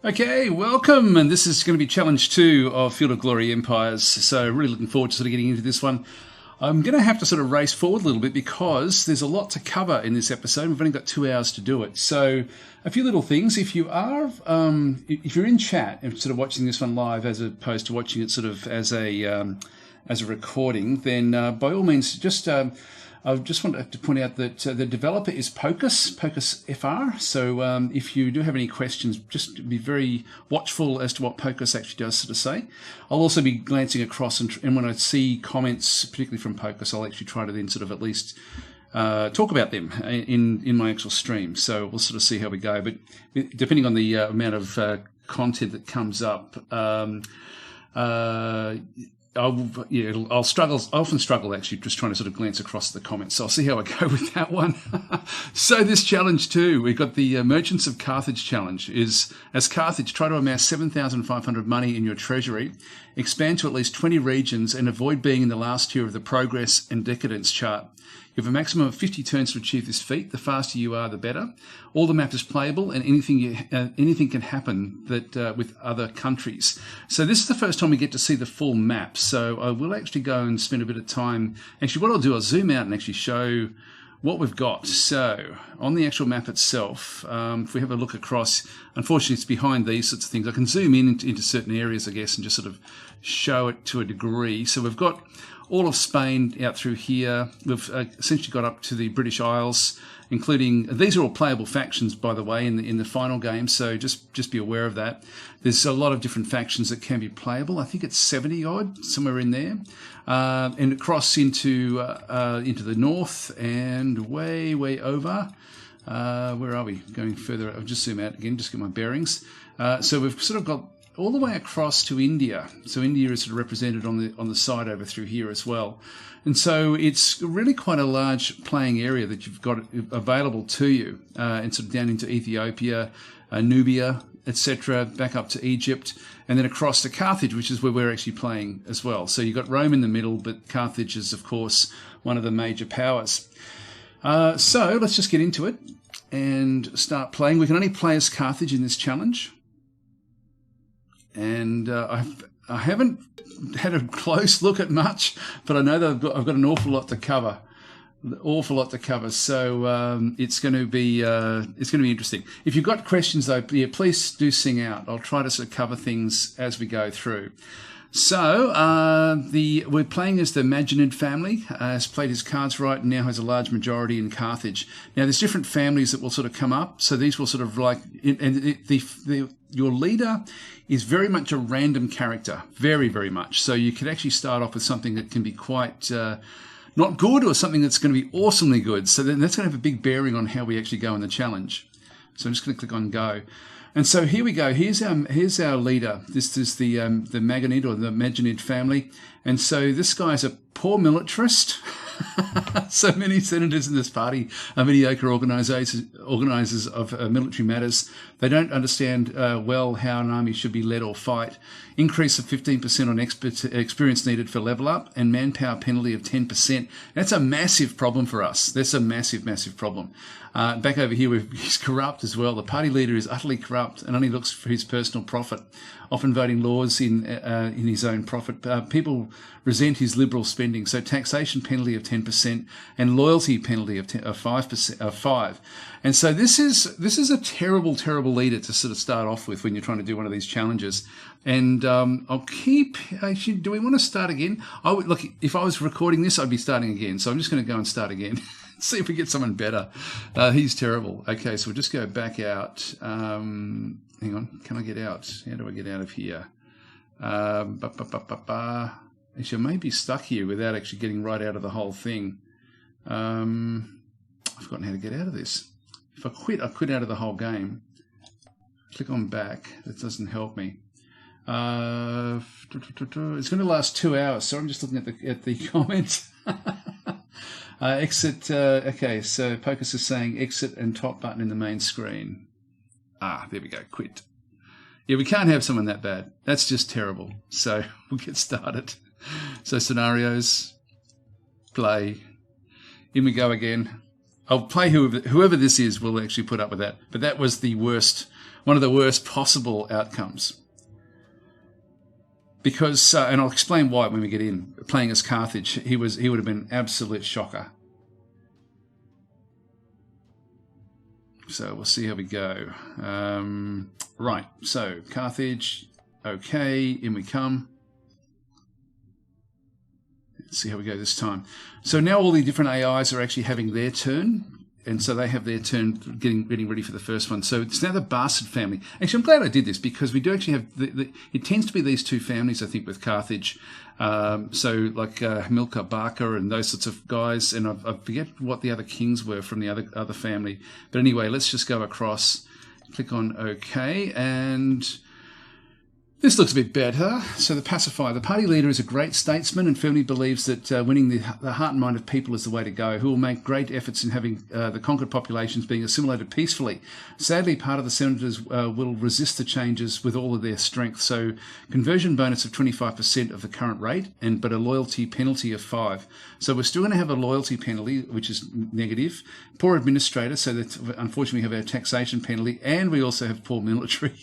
Okay, welcome, and this is going to be Challenge 2 of Field of Glory Empires, so really looking forward to sort of getting into this one. I'm going to have to sort of race forward a little bit because there's a lot to cover in this episode. We've only got 2 hours to do it. So a few little things. If you are, if you're in chat and sort of watching this one live as opposed to watching it sort of as a recording, then by all means, just I just want to point out that the developer is Pocus FR. So if you do have any questions, just be very watchful as to what Pocus actually does sort of say. I'll also be glancing across, and when I see comments, particularly from Pocus, I'll actually try to then sort of at least talk about them in my actual stream. So we'll sort of see how we go. But depending on the amount of content that comes up, I'll struggle. I often struggle actually just trying to sort of glance across the comments. So I'll see how I go with that one. So this challenge too, we've got the Merchants of Carthage challenge. Is as Carthage, try to amass 7,500 money in your treasury, expand to at least 20 regions, and avoid being in the last tier of the progress and decadence chart. You have a maximum of 50 turns to achieve this feat. The faster you are, the better. All the map is playable, and anything can happen that with other countries. So this is the first time we get to see the full map. So I will actually go and spend a bit of time. Actually, what I'll do, I'll zoom out and actually show what we've got. So on the actual map itself, if we have a look across, unfortunately it's behind these sorts of things. I can zoom in into certain areas, I guess, and just sort of show it to a degree. So we've got all of Spain out through here. We've essentially got up to the British Isles, including, these are all playable factions, by the way, in the final game, so just be aware of that. There's a lot of different factions that can be playable. I think it's 70 odd, somewhere in there. And across into the north and way over. Where are we? Going further, I'll just zoom out again, just get my bearings. So we've sort of got all the way across to India. So India is sort of represented on the side over through here as well. And so it's really quite a large playing area that you've got available to you, and sort of down into Ethiopia, Nubia, etc., back up to Egypt, and then across to Carthage, which is where we're actually playing as well. So you've got Rome in the middle, but Carthage is, of course, one of the major powers. So let's just get into it and start playing. We can only play as Carthage in this challenge. And I haven't had a close look at much, but I know that I've got an awful lot to cover. So it's going to be interesting. If you've got questions though, yeah, please do sing out. I'll try to sort of cover things as we go through. So we're playing as the Maginid family. Has played his cards right and now has a large majority in Carthage. Now there's different families that will sort of come up. So these will sort of like, your leader is very much a random character, very much. So you could actually start off with something that can be quite not good, or something that's going to be awesomely good. So then that's going to have a big bearing on how we actually go in the challenge. So I'm just going to click on go. And so here we go. Here's our leader. This is the Maginid, or the Maginid family. And so this guy's a poor militarist. So many senators in this party are mediocre organisers of military matters. They don't understand well how an army should be led or fight. Increase of 15% on experience needed for level up, and manpower penalty of 10%. That's a massive problem for us. That's a massive problem. Back over here, he's corrupt as well. The party leader is utterly corrupt and only looks for his personal profit, often voting laws in his own profit. People resent his liberal spending, so taxation penalty of 10% and loyalty penalty of 5%. And so this is a terrible leader to sort of start off with when you're trying to do one of these challenges. And I'll keep. Actually, do we want to start again? I would look. If I was recording this, I'd be starting again. So I'm just going to go and start again. See if we get someone better. He's terrible. Okay, so we'll just go back out. Hang on. Can I get out? How do I get out of here? Actually, I may be stuck here without actually getting right out of the whole thing. I've forgotten how to get out of this. If I quit out of the whole game. Click on back. That doesn't help me. It's going to last 2 hours. So I'm just looking at the comments. Exit. Okay, so Pocus is saying exit and top button in the main screen. There we go. Quit. Yeah, we can't have someone that bad. That's just terrible. So we'll get started. So scenarios. Play. In we go again. I'll play whoever this is will actually put up with that. But that was the worst one of the worst possible outcomes. Because, and I'll explain why when we get in, playing as Carthage, he would have been an absolute shocker. So we'll see how we go. Right, so Carthage, okay, in we come. Let's see how we go this time. So now all the different AIs are actually having their turn. And so they have their turn getting ready for the first one. So it's now the Bastard family. Actually, I'm glad I did this because we do actually have it tends to be these two families, I think, with Carthage. So like Hamilcar Barca and those sorts of guys. And I forget what the other kings were from the other family. But anyway, let's just go across, click on OK, and this looks a bit better. So the pacifier. The party leader is a great statesman and firmly believes that winning the heart and mind of people is the way to go, who will make great efforts in having the conquered populations being assimilated peacefully. Sadly, part of the senators will resist the changes with all of their strength. So conversion bonus of 25% of the current rate, but a loyalty penalty of 5. So we're still going to have a loyalty penalty, which is negative. Poor administrator, so that unfortunately we have our taxation penalty, and we also have poor military.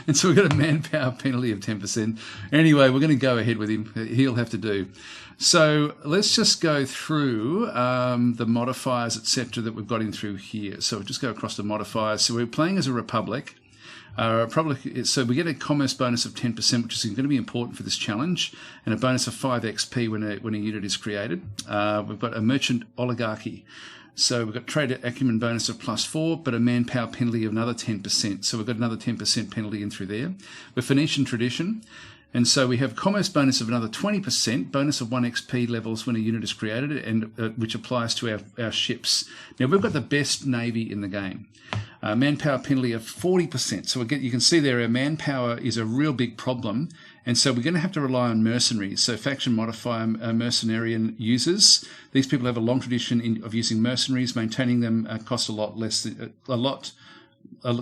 And so we've got a manpower penalty of 10%. Anyway, we're going to go ahead with him. He'll have to do. So let's just go through the modifiers, etc., that we've got in through here. So we'll just go across the modifiers. So we're playing as a republic. So we get a commerce bonus of 10%, which is going to be important for this challenge, and a bonus of 5 XP when a unit is created. We've got a merchant oligarchy. So we've got trade acumen bonus of +4, but a manpower penalty of another 10%. So we've got another 10% penalty in through there. We're Phoenician tradition. And so we have commerce bonus of another 20%, bonus of 1 XP levels when a unit is created, and which applies to our ships. Now, we've got the best navy in the game. Manpower penalty of 40%. So again, you can see there our manpower is a real big problem. And so we're going to have to rely on mercenaries. So faction modifier mercenarian users. These people have a long tradition of using mercenaries. Maintaining them costs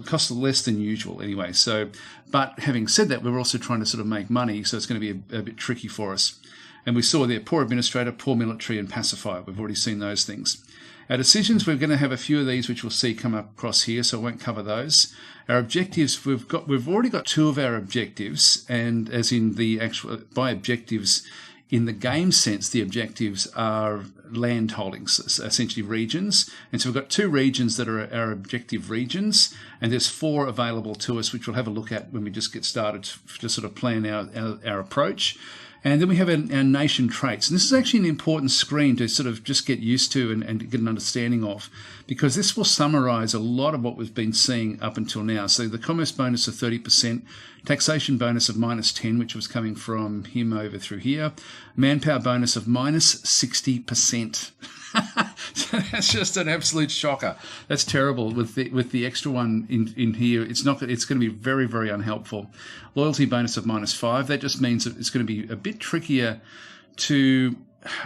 costs less than usual anyway. So, but having said that, we're also trying to sort of make money. So it's going to be a bit tricky for us. And we saw there poor administrator, poor military, and pacifier. We've already seen those things. Our decisions, we're going to have a few of these which we'll see come across here, so I won't cover those. Our objectives, we've already got 2 of our objectives, and as in the actual, by objectives, in the game sense, the objectives are land holdings, essentially regions. And so we've got 2 regions that are our objective regions, and there's 4 available to us, which we'll have a look at when we just get started to sort of plan our approach. And then we have our nation traits. And this is actually an important screen to sort of just get used to and get an understanding of, because this will summarize a lot of what we've been seeing up until now. So the commerce bonus of 30%, taxation bonus of -10, which was coming from him over through here, manpower bonus of -60%. So that's just an absolute shocker. That's terrible. With the extra one in here, it's going to be very, very unhelpful. Loyalty bonus of -5. That just means that it's going to be a bit trickier to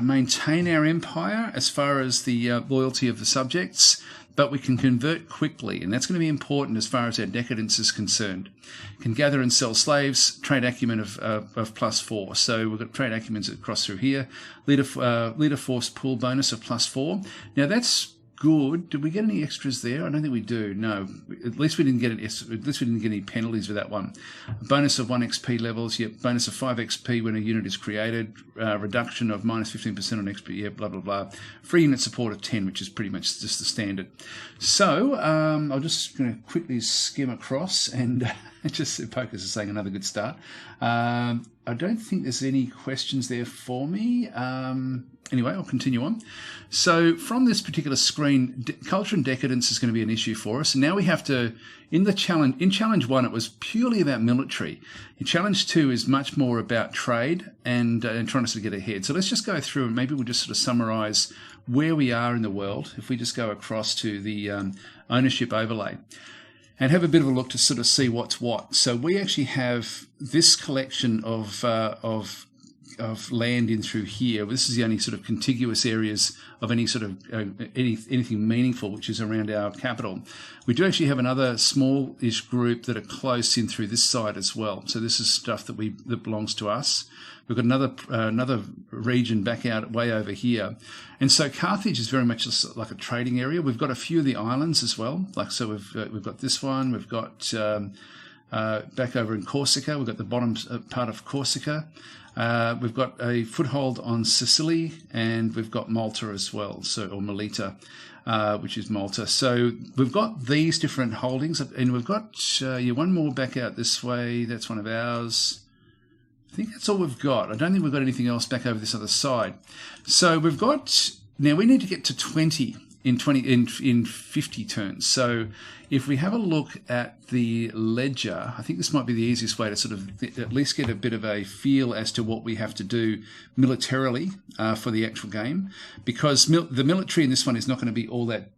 maintain our empire as far as the loyalty of the subjects, but we can convert quickly, and that's going to be important as far as our decadence is concerned. Can gather and sell slaves, trade acumen of +4. So we've got trade acumens across through here. Leader force pool bonus of +4. Now that's good. Did we get any extras there? I don't think we do. No, at least we didn't get any penalties with that one. A bonus of 1 XP levels. Yep. Bonus of 5 XP when a unit is created. Reduction of -15% on XP. Yeah. Blah blah blah. Free unit support of 10, which is pretty much just the standard. So I'm just going to quickly skim across and just Pocus is saying another good start. I don't think there's any questions there for me. Anyway, I'll continue on. So from this particular screen, culture and decadence is going to be an issue for us. And now we have to, in challenge 1, it was purely about military. In challenge 2 is much more about trade and trying to sort of get ahead. So let's just go through and maybe we'll just sort of summarize where we are in the world. If we just go across to the ownership overlay and have a bit of a look to sort of see what's what. So we actually have this collection of of land in through here. This is the only sort of contiguous areas of any sort of anything meaningful, which is around our capital. We do actually have another small-ish group that are close in through this side as well. So this is stuff that belongs to us. We've got another region back out way over here. And so Carthage is very much like a trading area. We've got a few of the islands as well. Like, so we've got this one. We've got back over in Corsica. We've got the bottom part of Corsica. We've got a foothold on Sicily, and we've got Malta as well. So, or Melita, which is Malta. So we've got these different holdings, and we've got one more back out this way. That's one of ours. I think that's all we've got. I don't think we've got anything else back over this other side. So we've got, now we need to get to 20 in 50 turns. So if we have a look at the ledger, I think this might be the easiest way to sort of at least get a bit of a feel as to what we have to do militarily for the actual game, because the military in this one is not going to be all that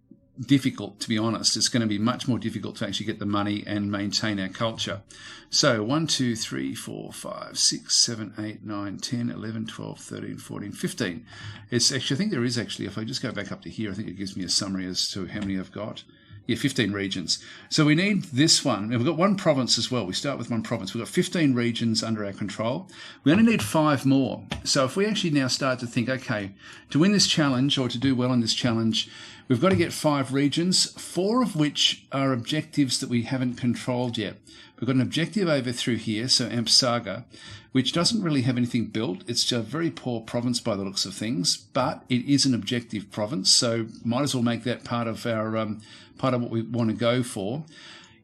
difficult, to be honest. It's going to be much more difficult to actually get the money and maintain our culture. So 1, 2, 3, 4, 5, 6, 7, 8, 9, 10, 11, 12, 13, 14, 15. It's actually, I think there is actually, if I just go back up to here, I think it gives me a summary as to how many I've got. Yeah, 15 regions. So we need this one. And we've got one province as well. We start with one province. We've got 15 regions under our control. We only need 5 more. So if we actually now start to think, okay, to win this challenge or to do well in this challenge, we've got to get 5 regions, 4 of which are objectives that we haven't controlled yet. We've got an objective over through here, so Ampsaga, which doesn't really have anything built. It's a very poor province by the looks of things, but it is an objective province, so might as well make that part of our part of what we want to go for.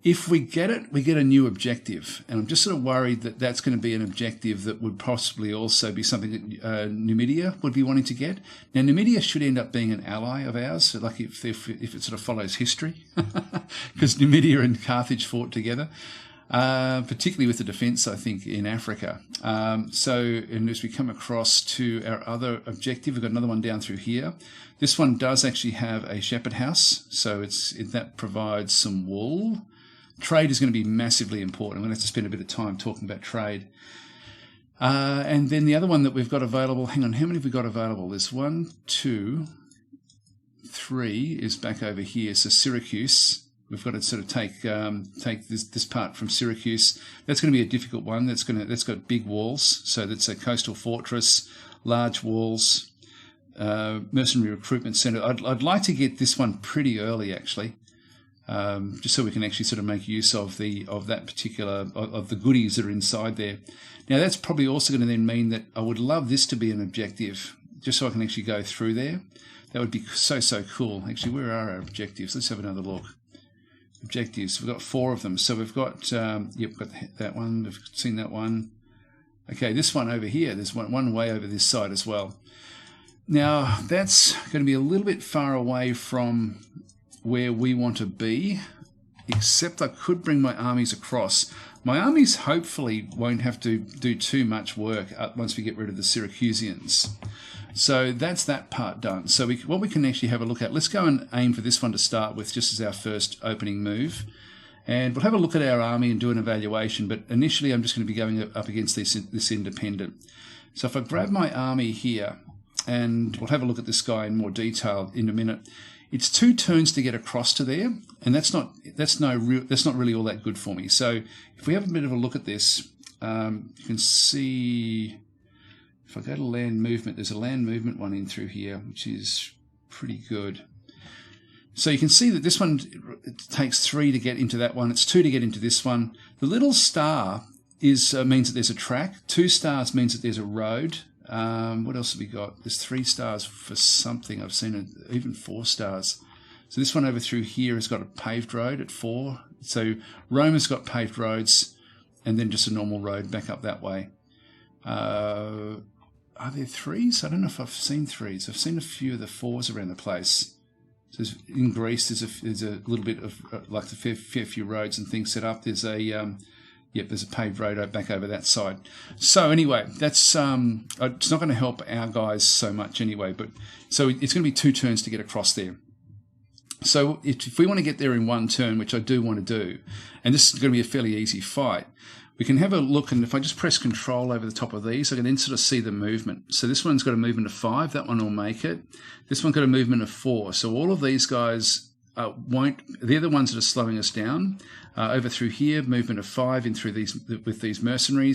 If we get it, we get a new objective, and I'm just sort of worried that that's going to be an objective that would possibly also be something that Numidia would be wanting to get. Now, Numidia should end up being an ally of ours, so like if it sort of follows history, because Numidia and Carthage fought together. Particularly with the defence, I think, in Africa. And as we come across to our other objective, we've got another one down through here. This one does actually have a shepherd house, so that provides some wool. Trade is going to be massively important. I'm going to have to spend a bit of time talking about trade. And then the other one that we've got available, hang on, how many have we got available? There's 1, 2, 3 is back over here, so Syracuse. We've got to sort of take this part from Syracuse. That's going to be a difficult one. That's got big walls, so that's a coastal fortress, large walls, mercenary recruitment centre. I'd like to get this one pretty early, actually, just so we can actually sort of make use of that particular of the goodies that are inside there. Now that's probably also going to then mean that I would love this to be an objective, just so I can actually go through there. That would be so cool. Actually, where are our objectives? Let's have another look. Objectives. We've got 4 of them. So we've got, we've got that one. We've seen that one. Okay, this one over here. There's one way over this side as well. Now, that's going to be a little bit far away from where we want to be, except I could bring my armies across. My armies hopefully won't have to do too much work once we get rid of the Syracusans. So that's that part done. So what we can actually have a look at, let's go and aim for this one to start with, just as our first opening move. And we'll have a look at our army and do an evaluation, but initially I'm just going to be going up against this independent. So if I grab my army here, and we'll have a look at this guy in more detail in a minute. It's 2 turns to get across to there, and that's not really all that good for me. So if we have a bit of a look at this, you can see. If I go to land movement, there's a land movement one in through here, which is pretty good. So you can see that this one, it takes 3 to get into that one. It's 2 to get into this one. The little star means that there's a track. 2 stars means that there's a road. What else have we got? There's 3 stars for something. I've seen even 4 stars. So this one over through here has got a paved road at 4. So Rome has got paved roads, and then just a normal road back up that way. Are there 3s? I don't know if I've seen 3s. I've seen a few of the 4s around the place. So in Greece, there's a little bit of like the fair few roads and things set up. There's there's a paved road back over that side. So anyway, that's it's not going to help our guys so much anyway. But so it's going to be 2 turns to get across there. So if we want to get there in 1 turn, which I do want to do, and this is going to be a fairly easy fight, we can have a look, and if I just press Control over the top of these, I can then sort of see the movement. So this one's got a movement of 5. That one will make it. This one's got a movement of 4. So all of these guys won't. They're the ones that are slowing us down. Over through here, movement of 5 in through these with these mercenary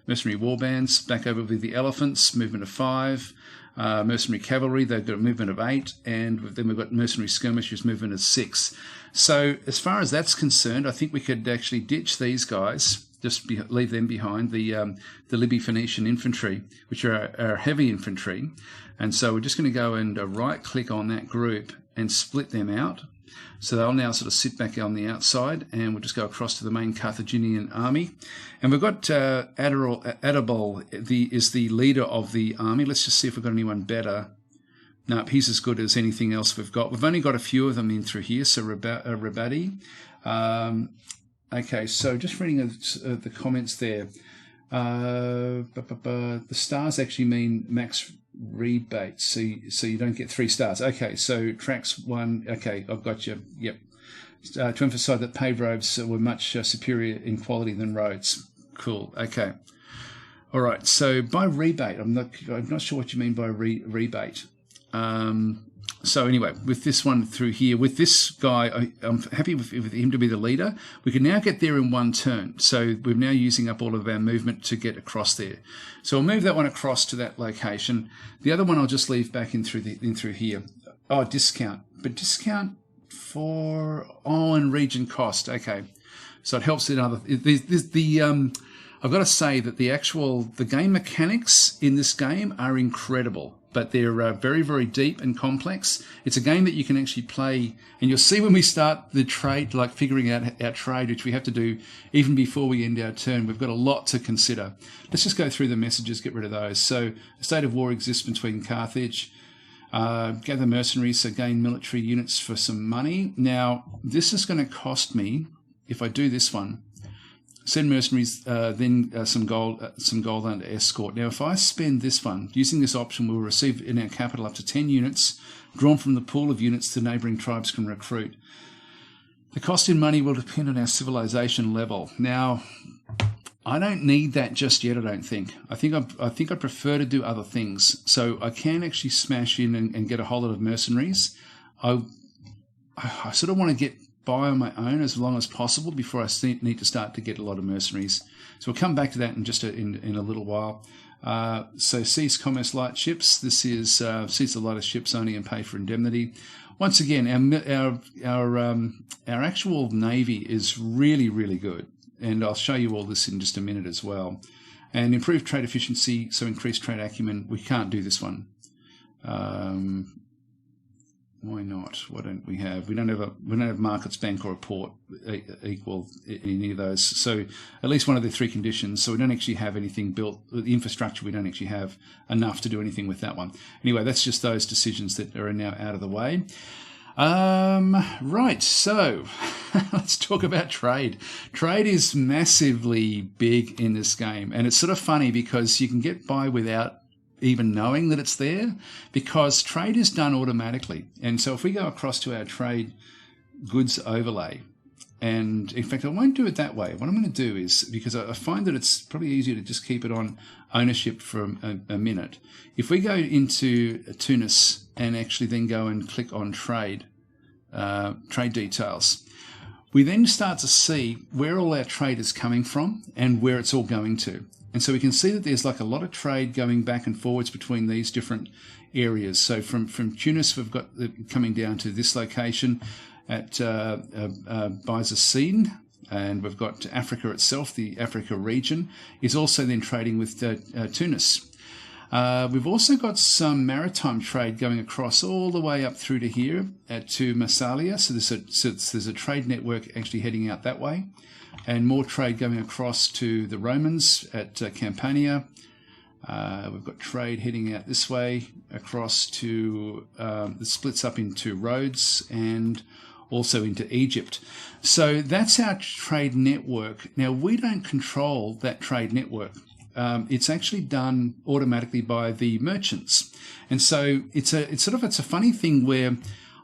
warbands. Back over with the elephants, movement of 5. Mercenary cavalry, they've got a movement of 8, and then we've got mercenary skirmishers, movement of 6. So as far as that's concerned, I think we could actually ditch these guys. Just leave them behind, the Libby Phoenician infantry, which are our heavy infantry. And so we're just going to go and right-click on that group and split them out. So they'll now sort of sit back on the outside, and we'll just go across to the main Carthaginian army. And we've got Adabal is the leader of the army. Let's just see if we've got anyone better. No, he's as good as anything else we've got. We've only got a few of them in through here. So Rabadi. Okay, so just reading the comments there. The stars actually mean max rebate, so you don't get 3 stars. Okay, so tracks 1. Okay, I've got you. Yep. To emphasise that paved roads were much superior in quality than roads. Cool. Okay. All right. So by rebate, I'm not sure what you mean by rebate. So anyway, with this one through here, with this guy, I'm happy with him to be the leader. We can now get there in one turn. So we're now using up all of our movement to get across there. So I'll move that one across to that location. The other one I'll just leave back in through here. Oh, discount. But discount for, and region cost. Okay. So it helps in other, I've got to say that the game mechanics in this game are incredible. But they're very, very deep and complex. It's a game that you can actually play, and you'll see when we start the trade, like figuring out our trade, which we have to do even before we end our turn. We've got a lot to consider. Let's just go through the messages, get rid of those. So a state of war exists between Carthage. Gather mercenaries, so gain military units for some money. Now, this is going to cost me, if I do this one, send mercenaries, then some gold under escort. Now, if I spend this one, using this option, we'll receive in our capital up to 10 units drawn from the pool of units the neighbouring tribes can recruit. The cost in money will depend on our civilization level. Now, I don't need that just yet, I don't think. I think I prefer to do other things. So I can actually smash in and get a whole lot of mercenaries. I sort of want to get by on my own as long as possible before I need to start to get a lot of mercenaries. So we'll come back to that in just in a little while. So cease commerce light ships. This is cease the lighter ships only and pay for indemnity. Once again, our actual navy is really, really good, and I'll show you all this in just a minute as well. And improved trade efficiency, so increased trade acumen. We can't do this one. Why not? What don't we have? We don't have markets, bank, or a port equal in any of those. So at least one of the 3 conditions. So we don't actually have anything built. The infrastructure, we don't actually have enough to do anything with that one. Anyway, that's just those decisions that are now out of the way. Right. So let's talk about trade. Trade is massively big in this game, and it's sort of funny because you can get by without even knowing that it's there, because trade is done automatically. And so if we go across to our trade goods overlay, and in fact I won't do it that way. What I'm going to do is, because I find that it's probably easier to just keep it on ownership for a minute. If we go into Tunis and actually then go and click on trade details, we then start to see where all our trade is coming from and where it's all going to. And so we can see that there's like a lot of trade going back and forwards between these different areas. So from Tunis, we've got coming down to this location at Byzantine, and we've got Africa itself. The Africa region is also then trading with Tunis. We've also got some maritime trade going across all the way up through to here to Massalia. So there's a trade network actually heading out that way. And more trade going across to the Romans at Campania. We've got trade heading out this way across to, it splits up into Rhodes and also into Egypt. So that's our trade network. Now, we don't control that trade network. It's actually done automatically by the merchants. And so it's a funny thing where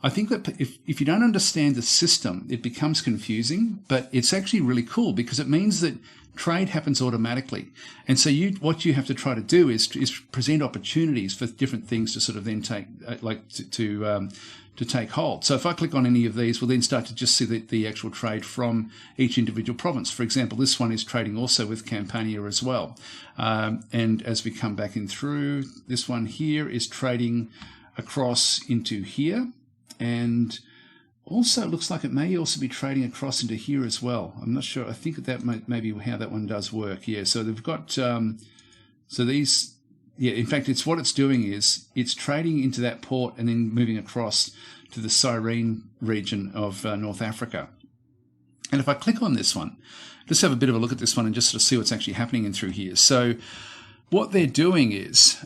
I think that if you don't understand the system, it becomes confusing, but it's actually really cool because it means that trade happens automatically. And so what you have to try to do is present opportunities for different things to sort of then take, to take hold. So if I click on any of these, we'll then start to just see the actual trade from each individual province. For example, this one is trading also with Campania as well. And as we come back in through, this one here is trading across into here. And also, it looks like it may also be trading across into here as well. I'm not sure. I think that may be how that one does work. Yeah, so they've got, so these, yeah, in fact, what it's doing is it's trading into that port and then moving across to the Cyrene region of North Africa. And if I click on this one, just have a bit of a look at this one and just sort of see what's actually happening in through here. So what they're doing is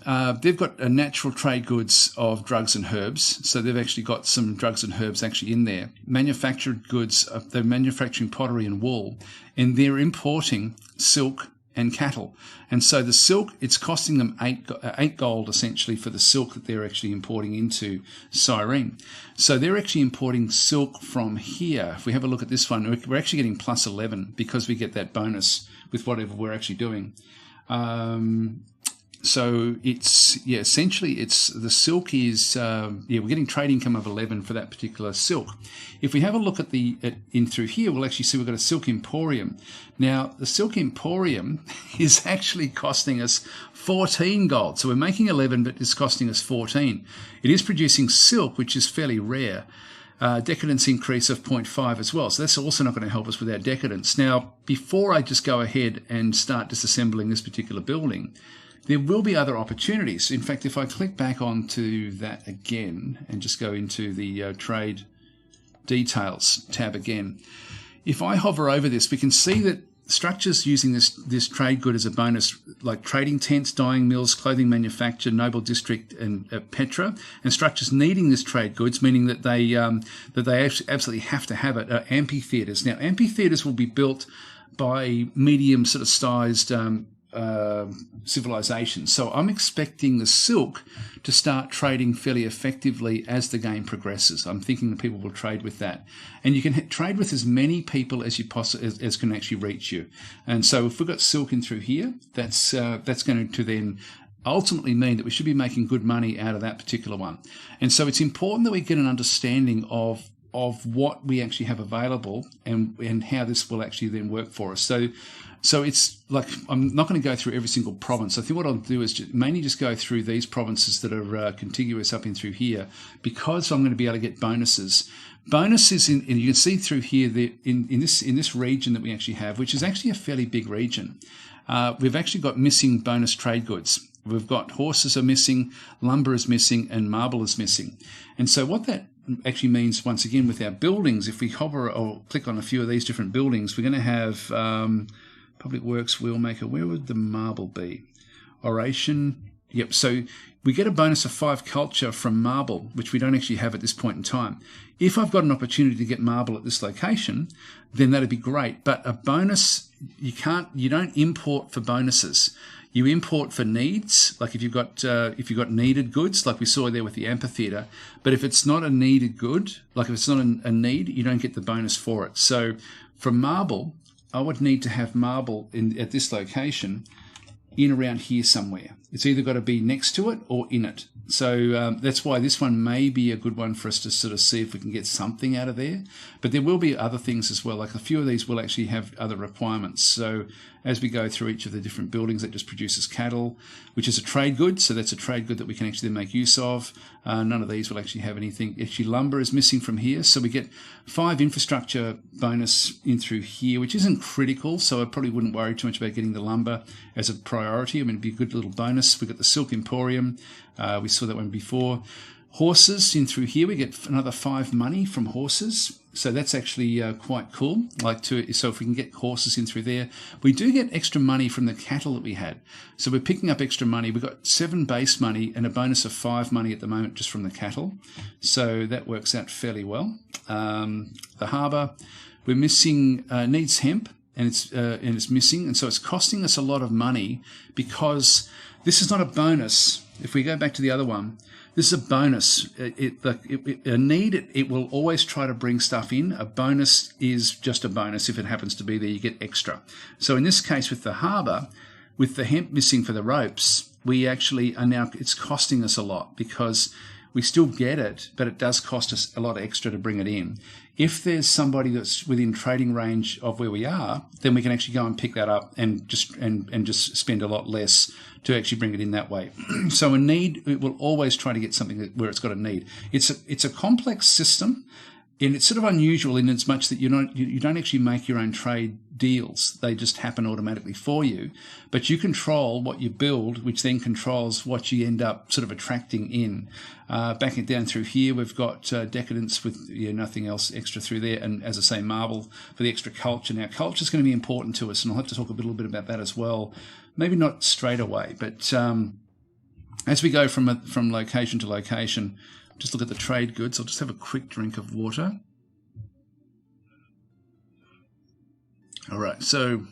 they've got a natural trade goods of drugs and herbs. So they've actually got some drugs and herbs actually in there. Manufactured goods, they're manufacturing pottery and wool, and they're importing silk and cattle. And so the silk, it's costing them 8 gold essentially for the silk that they're actually importing into Cyrene. So they're actually importing silk from here. If we have a look at this one, we're actually getting plus 11 because we get that bonus with whatever we're actually doing. So it's, yeah, essentially it's the silk is, we're getting trade income of 11 for that particular silk. If we have a look at in through here, we'll actually see we've got a silk emporium. Now the silk emporium is actually costing us 14 gold. So we're making 11, but it's costing us 14. It is producing silk, which is fairly rare. Decadence increase of 0.5 as well. So that's also not going to help us with our decadence. Now, before I just go ahead and start disassembling this particular building, there will be other opportunities. In fact, if I click back onto that again and just go into the trade details tab again, if I hover over this, we can see that structures using this trade good as a bonus, like trading tents, dyeing mills, clothing manufacture, noble district, and Petra, and structures needing this trade goods, meaning that they absolutely have to have it, are amphitheatres. Now, amphitheatres will be built by medium sort of sized civilization. So I'm expecting the silk to start trading fairly effectively as the game progresses. I'm thinking that people will trade with that, and you can trade with as many people as you as can actually reach you. And so if we've got silk in through here, that's going to then ultimately mean that we should be making good money out of that particular one. And so it's important that we get an understanding of what we actually have available and how this will actually then work for us. So it's like, I'm not going to go through every single province. I think what I'll do is mainly just go through these provinces that are contiguous up in through here, because I'm going to be able to get bonuses. Bonuses, and you can see through here that in this region that we actually have, which is actually a fairly big region, we've actually got missing bonus trade goods. We've got horses are missing, lumber is missing, and marble is missing. And so what that actually means, once again, with our buildings, if we hover or click on a few of these different buildings, we're going to have Public Works, Wheelmaker. Where would the marble be? Oration. Yep. So we get a bonus of 5 culture from marble, which we don't actually have at this point in time. If I've got an opportunity to get marble at this location, then that'd be great. But a bonus, you don't import for bonuses. You import for needs, like if you've got needed goods, like we saw there with the amphitheatre. But if it's not a needed good, like if it's not a need, you don't get the bonus for it. So for marble, I would need to have marble at this location in around here somewhere. It's either got to be next to it or in it. So that's why this one may be a good one for us to sort of see if we can get something out of there. But there will be other things as well. Like a few of these will actually have other requirements. So as we go through each of the different buildings, that just produces cattle, which is a trade good. So that's a trade good that we can actually then make use of. None of these will actually have anything. Actually, lumber is missing from here. So we get 5 infrastructure bonus in through here, which isn't critical. So I probably wouldn't worry too much about getting the lumber as a priority. I mean, it'd be a good little bonus. We've got the silk emporium. We saw that one before. Horses in through here, we get another 5 money from horses. So that's actually quite cool. So if we can get horses in through there, we do get extra money from the cattle that we had. So we're picking up extra money. We've got 7 base money and a bonus of 5 money at the moment just from the cattle. So that works out fairly well. The harbour, we're missing, needs hemp, and it's missing. And so it's costing us a lot of money because this is not a bonus. If we go back to the other one, This is a bonus. A need, it will always try to bring stuff in. A bonus is just a bonus. If it happens to be there, you get extra. So in this case with the harbour, with the hemp missing for the ropes, we actually are now, it's costing us a lot because we still get it, but it does cost us a lot extra to bring it in. If there's somebody that's within trading range of where we are, then we can actually go and pick that up and just spend a lot less to actually bring it in that way. So a need, it will always try to get something where it's got a need. It's a complex system, and it's sort of unusual in as much that you don't actually make your own trade deals. They just happen automatically for you. But you control what you build, which then controls what you end up sort of attracting in. Backing it down through here, we've got decadence with nothing else extra through there. And as I say, marble for the extra culture. Now, culture is going to be important to us, and I'll have to talk a little bit about that as well. Maybe not straight away, but as we go from location to location, just look at the trade goods. I'll just have a quick drink of water. All right, so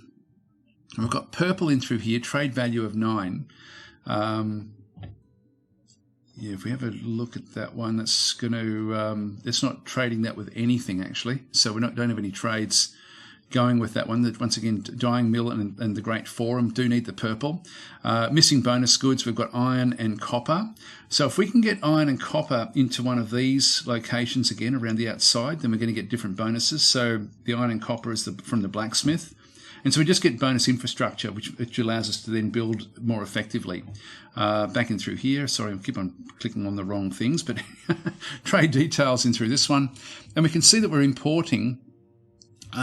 we've got purple in through here, trade value of 9. Yeah, if we have a look at that one, that's going to, it's not trading that with anything actually. So we don't have any trades going with that one. That once again, Dyeing Mill and the Great Forum do need the purple. Missing bonus goods, we've got iron and copper. So if we can get iron and copper into one of these locations again around the outside, then we're going to get different bonuses. So the iron and copper is from the blacksmith. And so we just get bonus infrastructure, which allows us to then build more effectively. Back in through here, sorry, I keep on clicking on the wrong things, but trade details in through this one. And we can see that we're importing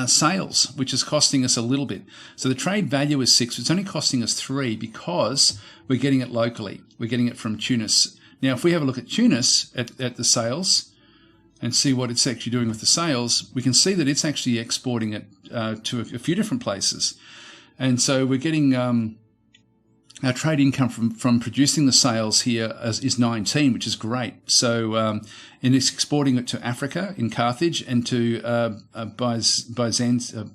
sales, which is costing us a little bit. So the trade value is 6. It's only costing us 3 because we're getting it locally. We're getting it from Tunis. Now, if we have a look at Tunis at the sales and see what it's actually doing with the sales, we can see that it's actually exporting it to a few different places. And so we're getting our trade income from producing the sales here is 19, which is great. So, and it's exporting it to Africa in Carthage and to Byzantium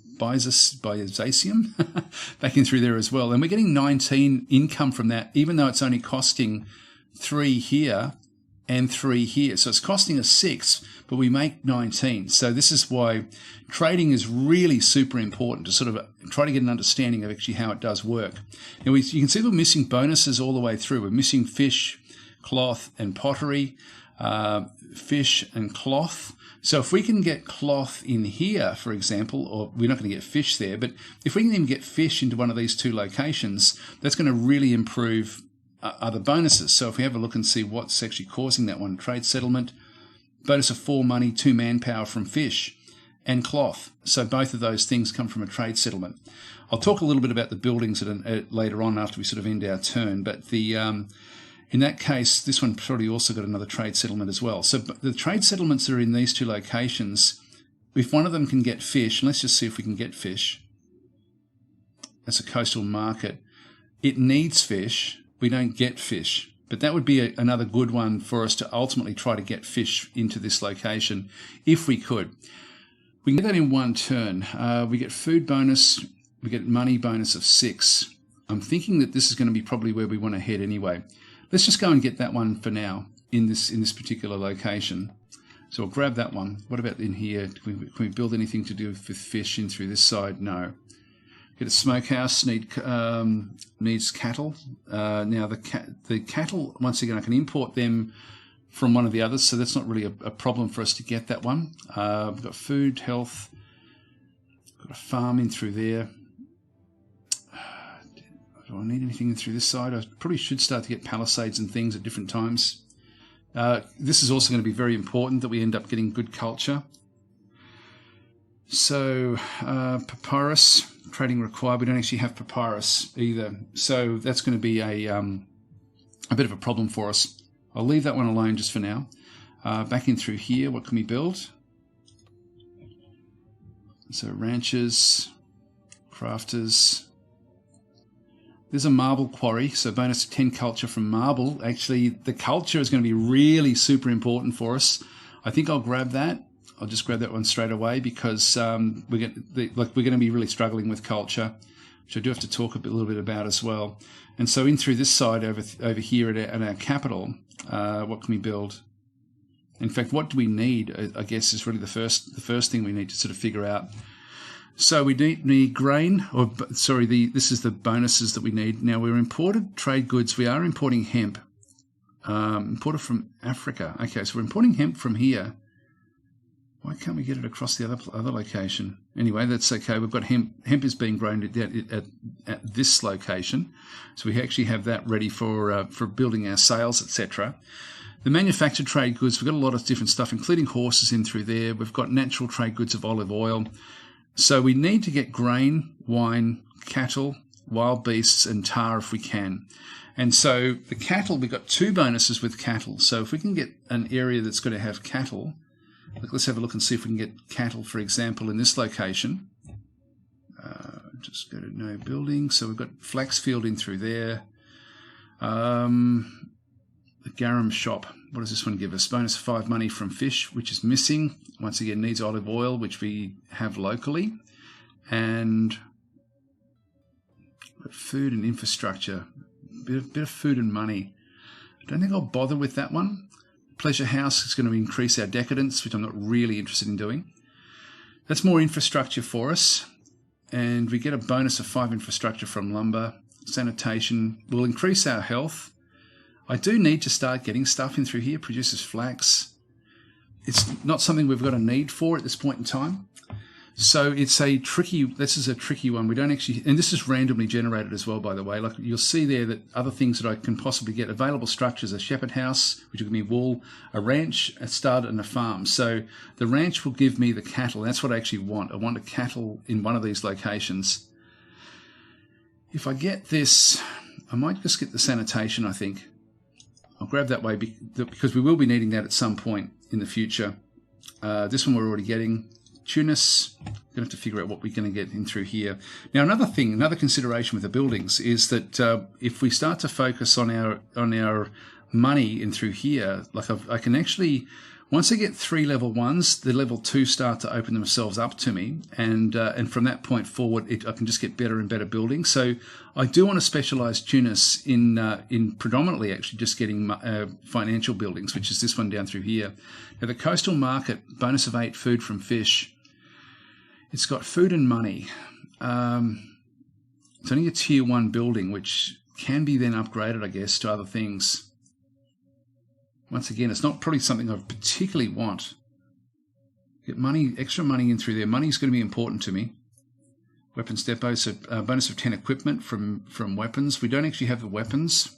back in through there as well. And we're getting 19 income from that, even though it's only costing 3 here and 3 here. So it's costing us 6, but we make 19. So this is why trading is really super important to sort of try to get an understanding of actually how it does work. Now you can see we're missing bonuses all the way through. We're missing fish, cloth, and pottery, fish and cloth. So if we can get cloth in here, for example, or we're not going to get fish there, but if we can even get fish into one of these 2 locations, that's going to really improve other bonuses. So if we have a look and see what's actually causing that one, trade settlement, bonus of 4 money, 2 manpower from fish and cloth. So both of those things come from a trade settlement. I'll talk a little bit about the buildings later on after we sort of end our turn, but the in that case, this one probably also got another trade settlement as well. So the trade settlements that are in these 2 locations, if one of them can get fish, and let's just see if we can get fish. That's a coastal market. It needs fish. We don't get fish, but that would be another good one for us to ultimately try to get fish into this location if we could. We can get that in one turn. We get food bonus, we get money bonus of 6. I'm thinking that this is going to be probably where we want to head anyway. Let's just go and get that one for now in this particular location. So I'll grab that one. What about in here? Can we build anything to do with fish in through this side? No. Get a smokehouse, needs cattle. Now the cattle, once again, I can import them from one of the others, so that's not really a problem for us to get that one. We've got food, health, got a farm in through there. Do I need anything in through this side? I probably should start to get palisades and things at different times. This is also going to be very important that we end up getting good culture. So papyrus, trading required. We don't actually have papyrus either. So that's going to be a bit of a problem for us. I'll leave that one alone just for now. Back in through here, what can we build? So ranches, crafters. There's a marble quarry, so bonus 10 culture from marble. Actually, the culture is going to be really super important for us. I think I'll grab that. I'll just grab that one straight away because we're going to be really struggling with culture. which I do have to talk a little bit about as well. And so in through this side over here at our capital, what can we build? In fact, what do we need, I guess, is really the first thing we need to sort of figure out. So we need grain, this is the bonuses that we need. Now, we're imported trade goods. We are importing hemp, imported from Africa. Okay, so we're importing hemp from here. Why can't we get it across the other location? Anyway, that's okay. We've got hemp. Hemp is being grown at this location, so we actually have that ready for building our sales, etc. The manufactured trade goods, we've got a lot of different stuff, including horses in through there. We've got natural trade goods of olive oil. So we need to get grain, wine, cattle, wild beasts, and tar if we can. And so the cattle, we've got 2 bonuses with cattle. So if we can get an area that's going to have cattle, let's have a look and see if we can get cattle, for example, in this location. Just go to no building. So we've got Flaxfield in through there. The garum shop. What does this one give us? Bonus 5 money from fish, which is missing. Once again, needs olive oil, which we have locally. And food and infrastructure. Bit of food and money. I don't think I'll bother with that one. Pleasure house is going to increase our decadence, which I'm not really interested in doing. That's more infrastructure for us. And we get a bonus of 5 infrastructure from lumber. Sanitation will increase our health. I do need to start getting stuff in through here. Produces flax. It's not something we've got a need for at this point in time. So this is a tricky one. We don't actually, and this is randomly generated as well, by the way. Like you'll see there that other things that I can possibly get, available structures, a shepherd house, which will give me wool, a ranch, a stud, and a farm. So the ranch will give me the cattle. That's what I actually want. I want a cattle in one of these locations. If I get this, I might just get the sanitation, I think. I'll grab that way because we will be needing that at some point in the future. This one we're already getting. Tunis, going to have to figure out what we're going to get in through here. Now, another consideration with the buildings is that if we start to focus on our money in through here, like I can actually, once I get 3 level 1s, the level 2 start to open themselves up to me, and from that point forward, I can just get better and better buildings. So I do want to specialise Tunis in predominantly actually just getting financial buildings, which is this one down through here. Now the coastal market, bonus of 8 food from fish. It's got food and money. It's only a tier 1 building, which can be then upgraded, I guess, to other things. Once again, it's not probably something I particularly want. Get money, extra money in through there. Money is going to be important to me. Weapons depot, so bonus of 10 equipment from weapons. We don't actually have the weapons.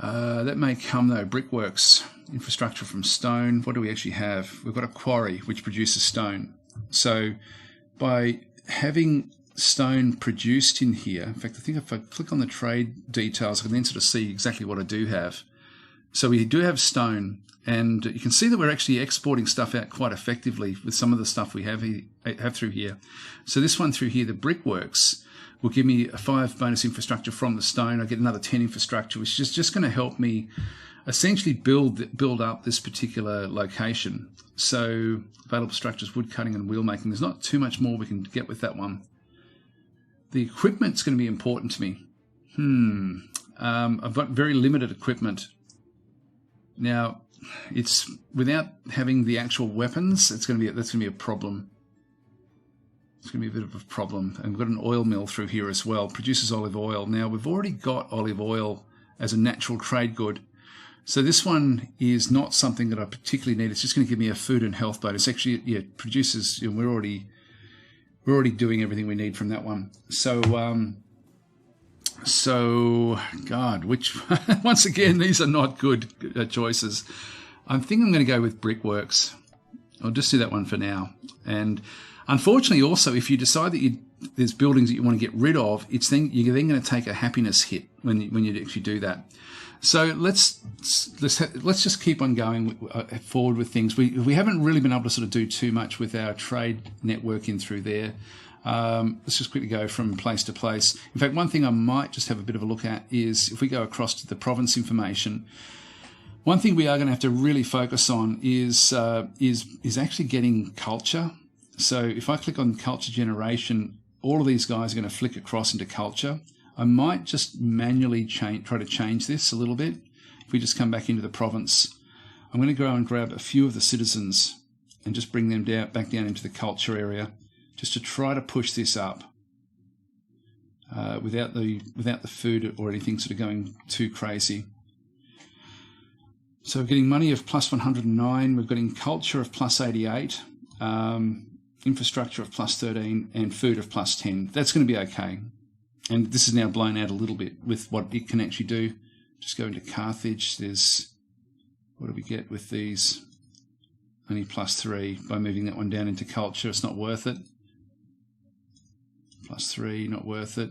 That may come though. Brickworks, infrastructure from stone. What do we actually have? We've got a quarry which produces stone. So by having stone produced in here, in fact, I think if I click on the trade details, I can then sort of see exactly what I do have. So we do have stone, and you can see that we're actually exporting stuff out quite effectively with some of the stuff we have through here. So this one through here, the brickworks, will give me a 5 bonus infrastructure from the stone. I get another 10 infrastructure, which is just going to help me essentially build up this particular location. So available structures, wood cutting and wheel making. There's not too much more we can get with that one. The equipment's going to be important to me. I've got very limited equipment. Now, it's without having the actual weapons, that's going to be a problem. It's going to be a bit of a problem. And we've got an oil mill through here as well. Produces olive oil. Now, we've already got olive oil as a natural trade good. So this one is not something that I particularly need. It's just going to give me a food and health bonus. Actually, yeah, it produces. We're already doing everything we need from that one. So, God, which once again, these are not good choices. I think I'm going to go with brickworks. I'll just do that one for now. And unfortunately, also, if you decide that there's buildings that you want to get rid of, you're then going to take a happiness hit when you actually do that. So let's just keep on going forward with things. We haven't really been able to sort of do too much with our trade network in through there. Let's just quickly go from place to place. In fact, one thing I might just have a bit of a look at is if we go across to the province information. One thing we are going to have to really focus on is actually getting culture. So if I click on culture generation, all of these guys are going to flick across into culture. I might just manually try to change this a little bit. If we just come back into the province, I'm going to go and grab a few of the citizens and just bring them back down into the culture area, just to try to push this up without the food or anything sort of going too crazy. So we're getting money of plus 109. We're getting culture of plus 88, infrastructure of plus 13, and food of plus 10. That's going to be okay. And this is now blown out a little bit with what it can actually do. Just go into Carthage. There's, what do we get with these? Only plus 3 by moving that one down into culture. It's not worth it. Plus 3, not worth it.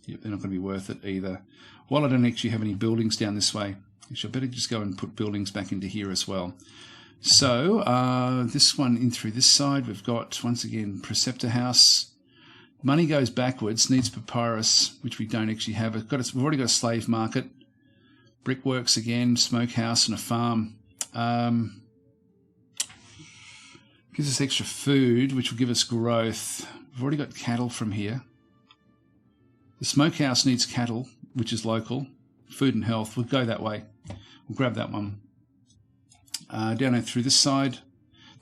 Yep, they're not going to be worth it either. While I don't actually have any buildings down this way, actually I better just go and put buildings back into here as well. So this one in through this side, we've got, once again, Preceptor House. Money goes backwards, needs papyrus, which we don't actually have. We've already got a slave market. Brickworks again, smokehouse and a farm. Gives us extra food, which will give us growth. We've already got cattle from here. The smokehouse needs cattle, which is local. Food and health, we'll go that way. We'll grab that one. Down through this side.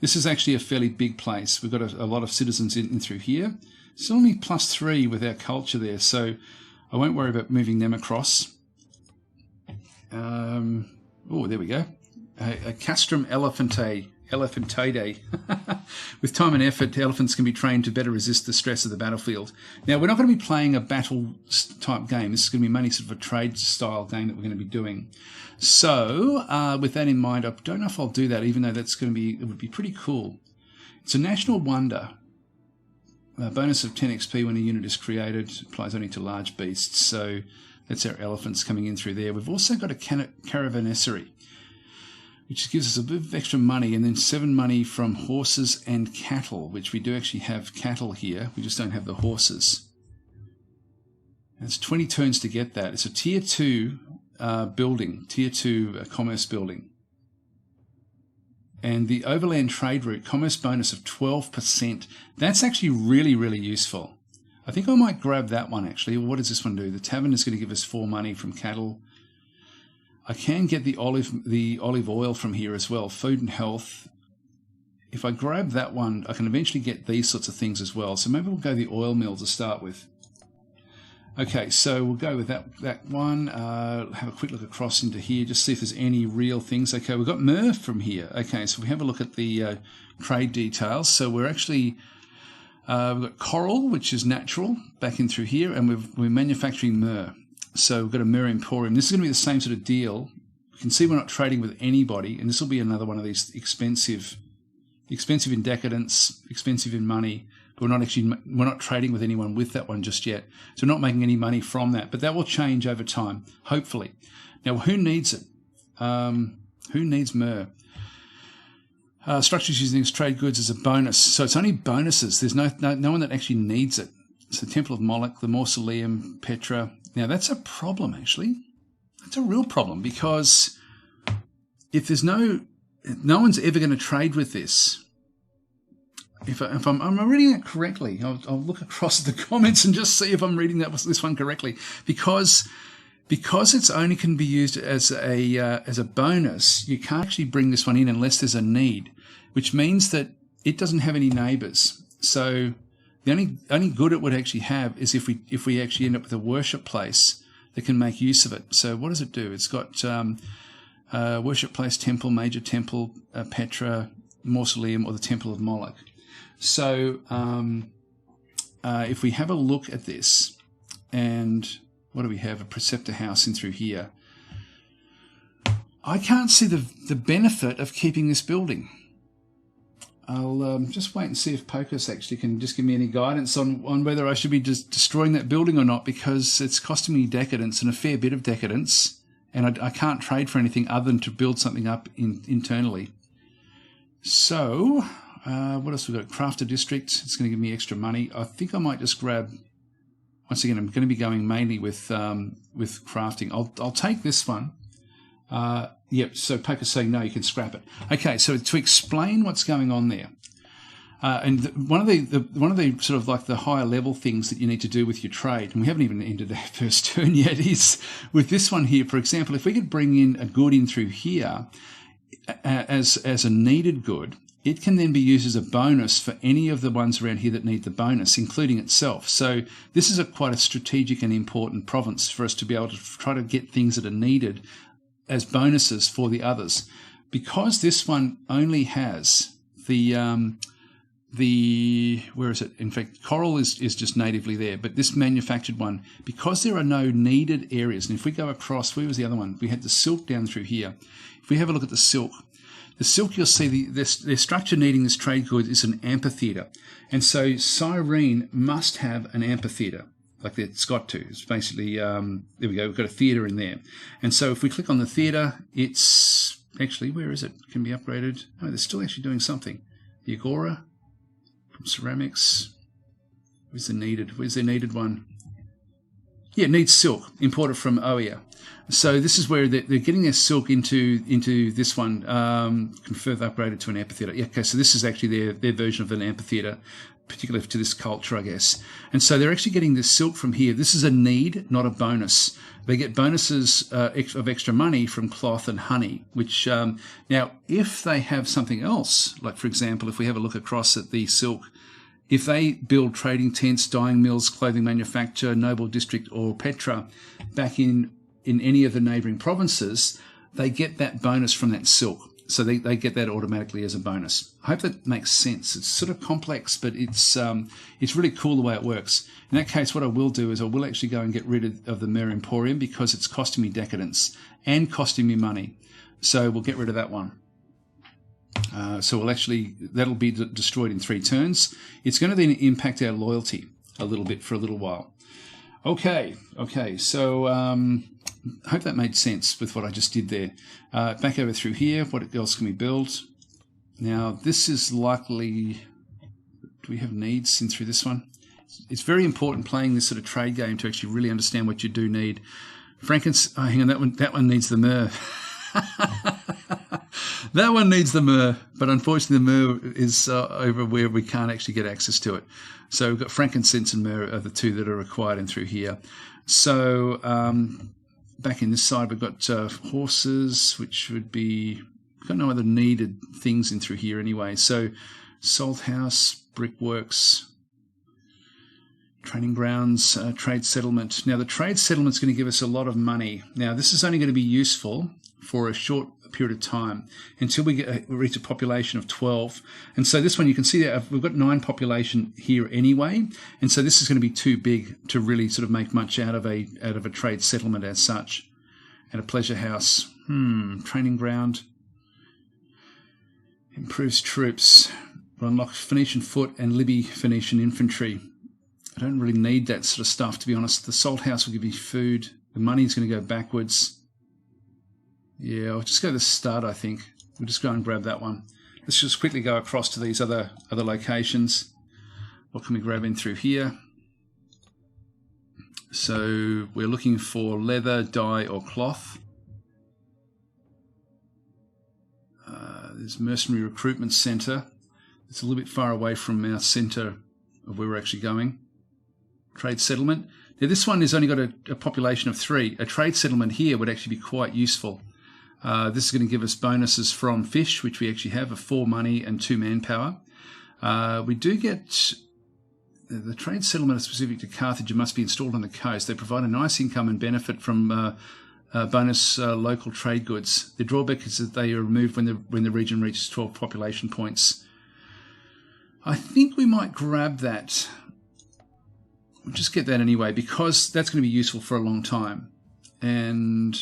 This is actually a fairly big place. We've got a lot of citizens in through here. It's only plus 3 with our culture there, so I won't worry about moving them across. Oh, there we go. A castrum elephantade. With time and effort, elephants can be trained to better resist the stress of the battlefield. Now, we're not going to be playing a battle-type game. This is going to be mainly sort of a trade-style game that we're going to be doing. So, with that in mind, I don't know if I'll do that, even though that's going to be, it would be pretty cool. It's a national wonder. A bonus of 10 XP when a unit is created. Applies only to large beasts. So, that's our elephants coming in through there. We've also got a caravanserai, which gives us a bit of extra money, and then 7 money from horses and cattle, which we do actually have cattle here. We just don't have the horses. It's 20 turns to get that. It's a tier 2 building, tier 2 commerce building. And the overland trade route, commerce bonus of 12%. That's actually really, really useful. I think I might grab that one actually. What does this one do? The tavern is going to give us 4 money from cattle. I can get the olive oil from here as well, food and health. If I grab that one, I can eventually get these sorts of things as well. So maybe we'll go the oil mill to start with. Okay, so we'll go with that one. Have a quick look across into here, just see if there's any real things. Okay, we've got myrrh from here. Okay, so we have a look at the trade details. So we're actually, we've got coral, which is natural, back in through here, and we're manufacturing myrrh. So we've got a myrrh emporium. This is going to be the same sort of deal. You can see we're not trading with anybody, and this will be another one of these expensive in decadence, expensive in money. But we're not trading with anyone with that one just yet. So we're not making any money from that. But that will change over time, hopefully. Now, who needs it? Who needs myrrh? Structures using these trade goods as a bonus. So it's only bonuses. There's no one that actually needs it. It's the Temple of Moloch, the Mausoleum, Petra. Now, that's a problem, actually. That's a real problem, because if there's no one's ever going to trade with this. If I'm reading that correctly, I'll look across the comments and just see if I'm reading this one correctly. Because it's only can be used as a bonus, you can't actually bring this one in unless there's a need, which means that it doesn't have any neighbours. So the only good it would actually have is if we actually end up with a worship place that can make use of it. So what does it do? It's got worship place, temple, major temple, Petra, mausoleum, or the Temple of Moloch. So if we have a look at this, and what do we have? A preceptor house in through here. I can't see the benefit of keeping this building. I'll just wait and see if Pocus actually can just give me any guidance on whether I should be just destroying that building or not, because it's costing me decadence, and a fair bit of decadence, and I can't trade for anything other than to build something up internally. So, what else we got? Crafter District. It's going to give me extra money. I think I might just grab. Once again, I'm going to be going mainly with crafting. I'll take this one. Yep. So Poker's saying no, you can scrap it. Okay. So to explain what's going on there, And one of the sort of like the higher level things that you need to do with your trade, and we haven't even ended that first turn yet, is with this one here. For example, if we could bring in a good in through here as a needed good, it can then be used as a bonus for any of the ones around here that need the bonus, including itself. So this is quite a strategic and important province for us to be able to try to get things that are needed as bonuses for the others. Because this one only has where is it? In fact, coral is just natively there, but this manufactured one, because there are no needed areas, and if we go across, where was the other one? We had the silk down through here. If we have a look at the silk, you'll see their structure needing this trade good is an amphitheatre. And so Cyrene must have an amphitheatre, like it's got to. It's basically, there we go, we've got a theatre in there. And so if we click on the theatre, it's actually, where is it? It can be upgraded. Oh, they're still actually doing something. The Agora. From ceramics, where's the needed one? Yeah, it needs silk, imported from Oia. So this is where they're getting their silk into this one, can further upgrade it to an amphitheatre. Yeah, okay, so this is actually their version of an amphitheatre, particularly to this culture, I guess. And so they're actually getting this silk from here. This is a need, not a bonus. They get bonuses of extra money from cloth and honey, which now, if they have something else, like for example, if we have a look across at the silk, if they build trading tents, dyeing mills, clothing manufacture, Noble District or Petra back in any of the neighbouring provinces, they get that bonus from that silk. So they get that automatically as a bonus. I hope that makes sense. It's sort of complex, but it's really cool the way it works. In that case, what I will do is I will actually go and get rid of the Mer Emporium because it's costing me decadence and costing me money. So we'll get rid of that one. So that'll be destroyed in 3 turns. It's going to then impact our loyalty a little bit for a little while. Okay. So I hope that made sense with what I just did there. Back over through here, what else can we build? Now, this is likely... Do we have needs in through this one? It's very important playing this sort of trade game to actually really understand what you do need. Hang on, that one needs the myrrh. That one needs the myrrh, but unfortunately the myrrh is over where we can't actually get access to it. So we've got frankincense and myrrh are the two that are required in through here. So back in this side we've got horses, which would be... We've got no other needed things in through here anyway. So salt house, brickworks, training grounds, trade settlement. Now the trade settlement is going to give us a lot of money. Now this is only going to be useful for a short period of time until we reach a population of 12. And so this one, you can see that we've got 9 population here anyway. And so this is going to be too big to really sort of make much out of a trade settlement as such. And a pleasure house, training ground, improves troops, will unlock Phoenician foot and Libby Phoenician infantry. I don't really need that sort of stuff, to be honest. The salt house will give me food. The money's going to go backwards. Yeah, I'll just go to the start, I think. We'll just go and grab that one. Let's just quickly go across to these other locations. What can we grab in through here? So we're looking for leather, dye, or cloth. There's Mercenary Recruitment Centre. It's a little bit far away from our centre of where we're actually going. Trade settlement. Now this one has only got a population of 3. A trade settlement here would actually be quite useful. This is going to give us bonuses from fish, which we actually have, of 4 money and 2 manpower. We do get the trade settlement specific to Carthage. It must be installed on the coast. They provide a nice income and benefit from bonus local trade goods. The drawback is that they are removed when the region reaches 12 population points. I think we might grab that. We'll just get that anyway, because that's going to be useful for a long time. And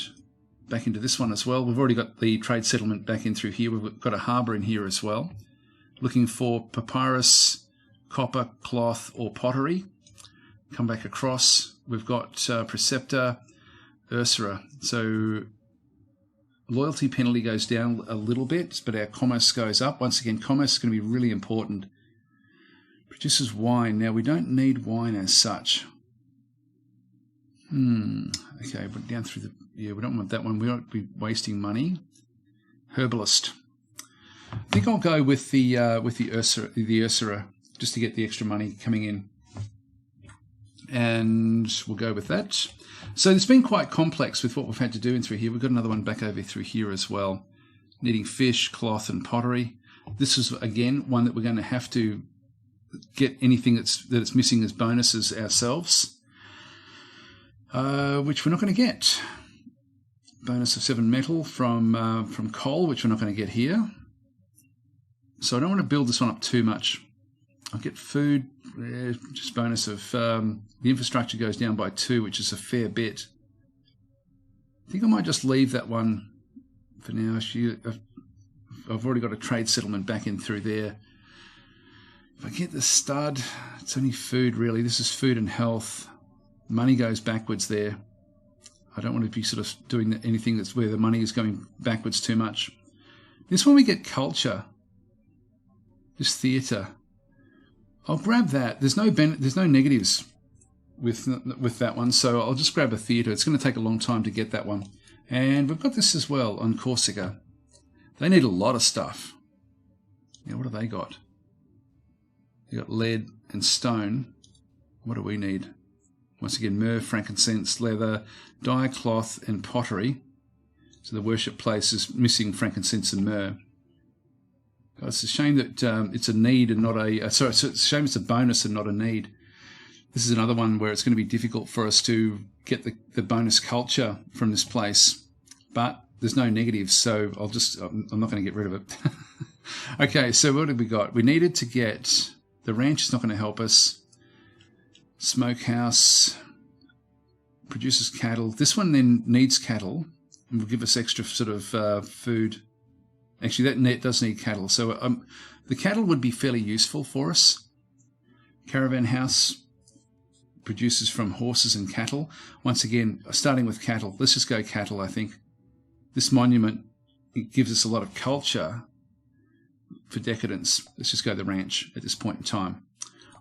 back into this one as well. We've already got the trade settlement back in through here. We've got a harbour in here as well. Looking for papyrus, copper, cloth, or pottery. Come back across. We've got Preceptor, Ursera. So loyalty penalty goes down a little bit, but our commerce goes up. Once again, commerce is going to be really important. Produces wine. Now, we don't need wine as such. Okay, but down through the... Yeah, we don't want that one. We won't be wasting money. Herbalist. think I'll go with the Ursera just to get the extra money coming in. And we'll go with that. So it's been quite complex with what we've had to do in through here. We've got another one back over through here as well. Needing fish, cloth, and pottery. This is, again, one that we're going to have to get anything that it's missing as bonuses ourselves, which we're not going to get. Bonus of 7 metal from coal, which we're not going to get here. So I don't want to build this one up too much. I'll get food, just bonus of the infrastructure goes down by 2, which is a fair bit. I think I might just leave that one for now. I've already got a trade settlement back in through there. If I get the stud, it's only food really. This is food and health. Money goes backwards there. I don't want to be sort of doing anything that's where the money is going backwards too much. This one we get culture. This theatre. I'll grab that. There's no negatives with that one, so I'll just grab a theatre. It's going to take a long time to get that one. And we've got this as well on Corsica. They need a lot of stuff. Yeah, what have they got? They got lead and stone. What do we need? Once again, myrrh, frankincense, leather, dye, cloth, and pottery. So the worship place is missing frankincense and myrrh. God, it's a shame that it's a need and not a... sorry, it's a shame it's a bonus and not a need. This is another one where it's going to be difficult for us to get the bonus culture from this place. But there's no negatives, so I'm not going to get rid of it. Okay, so what have we got? We needed to get... The ranch is not going to help us. Smokehouse produces cattle. This one then needs cattle and will give us extra sort of food. Actually, that does need cattle. So the cattle would be fairly useful for us. Caravan house produces from horses and cattle. Once again, starting with cattle. Let's just go cattle, I think. This monument, it gives us a lot of culture for decadence. Let's just go the ranch at this point in time.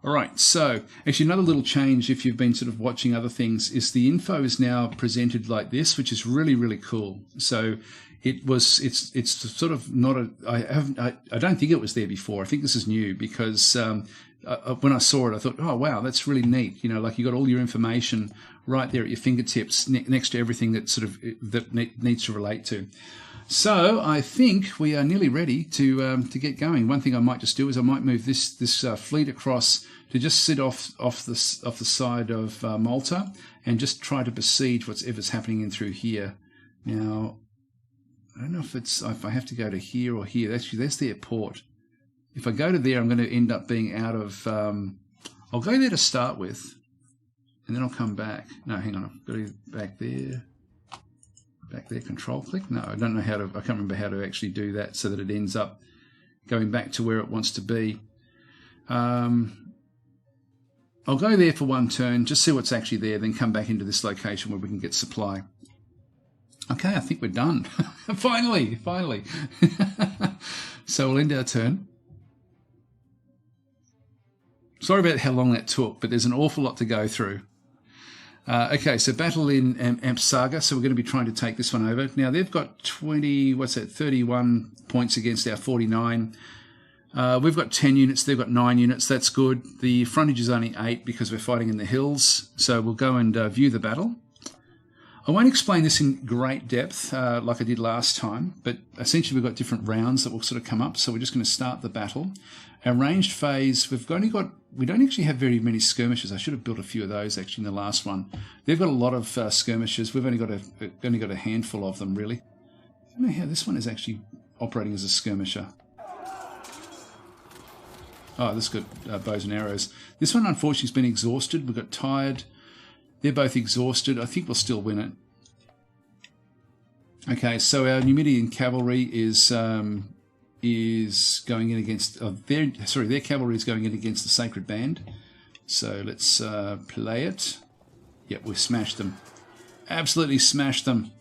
All right, so actually another little change, if you've been sort of watching other things, is the info is now presented like this, which is really, really cool. So it's sort of not I don't think it was there before. I think this is new because when I saw it, I thought, oh wow, that's really neat. You know, like you got all your information right there at your fingertips, next to everything that that needs to relate to. So I think we are nearly ready to get going. One thing I might just do is I might move this fleet across to just sit off the side of Malta and just try to besiege whatever's happening in through here. Now, I don't know if I have to go to here or here. Actually, there's their port. If I go to there, I'm going to end up being out of... I'll go there to start with, and then I'll come back. No, hang on. I've got to go back there. Back there, control click. No, I don't know how to. I can't remember how to actually do that so that it ends up going back to where it wants to be. I'll go there for one turn, just see what's actually there, then come back into this location where we can get supply. Okay, I think we're done. Finally. So we'll end our turn. Sorry about how long that took, but there's an awful lot to go through. Okay, so battle in Ampsaga, so we're going to be trying to take this one over. Now, they've got 31 points against our 49. We've got 10 units, they've got 9 units, that's good. The frontage is only 8 because we're fighting in the hills, so we'll go and view the battle. I won't explain this in great depth like I did last time, but essentially we've got different rounds that will sort of come up, so we're just going to start the battle. Our ranged phase, we don't actually have very many skirmishes. I should have built a few of those actually in the last one. They've got a lot of skirmishes. We've only got a handful of them really. I don't know how this one is actually operating as a skirmisher. Oh, this has got bows and arrows. This one unfortunately has been exhausted. We've got tired. They're both exhausted. I think we'll still win it. Okay, so our Numidian cavalry is going in against their cavalry is going in against the Sacred Band. So let's play it. Yep, we've smashed them. Absolutely smashed them.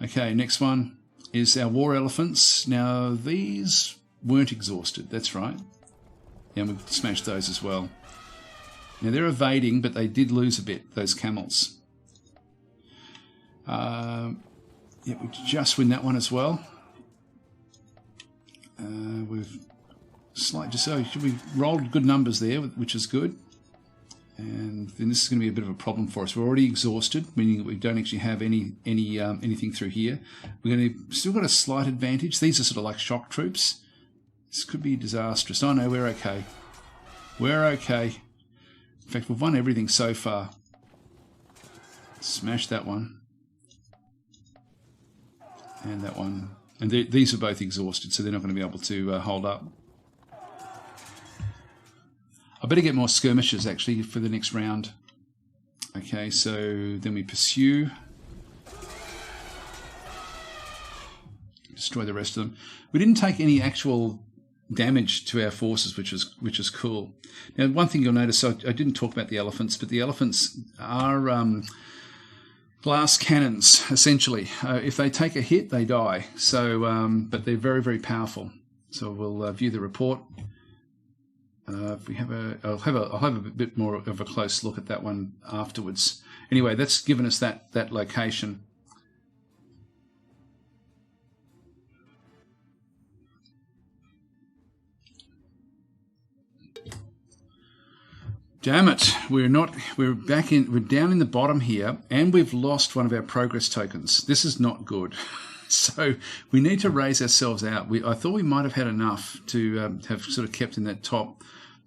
Okay, next one is our war elephants. Now these weren't exhausted, that's right. And we smashed those as well. Now they're evading, but they did lose a bit, those camels. Yeah, we just win that one as well. We've we rolled good numbers there, which is good. And then this is going to be a bit of a problem for us. We're already exhausted, meaning that we don't actually have anything through here. We're going to still got a slight advantage. These are sort of like shock troops. This could be disastrous. Oh no, we're okay. We're okay. In fact, we've won everything so far. Smash that one. And that one. And these are both exhausted, so they're not going to be able to hold up. I better get more skirmishers, actually, for the next round. Okay, so then we pursue. Destroy the rest of them. We didn't take any actual damage to our forces, which is cool. Now, one thing you'll notice, I didn't talk about the elephants, but the elephants are glass cannons, essentially. If they take a hit, they die. So, but they're very, very powerful. So we'll view the report. If we have I'll have a bit more of a close look at that one afterwards. Anyway, that's given us that location. Damn it! We're down in the bottom here, and we've lost one of our progress tokens. This is not good. So we need to raise ourselves out. I thought we might have had enough to have sort of kept in that top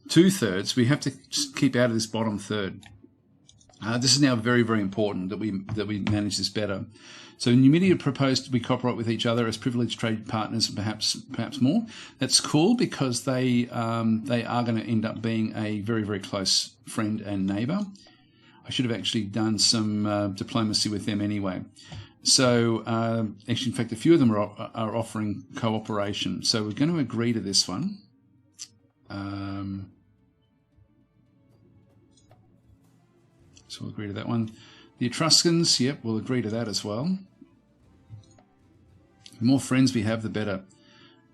2/3. We have to keep out of this bottom third. This is now very, very important that we manage this better. So Numidia proposed we cooperate with each other as privileged trade partners, and perhaps more. That's cool because they are going to end up being a very, very close friend and neighbour. I should have actually done some diplomacy with them anyway. So actually, in fact, a few of them are offering cooperation. So we're going to agree to this one. So we'll agree to that one. The Etruscans, yep, we'll agree to that as well. The more friends we have, the better.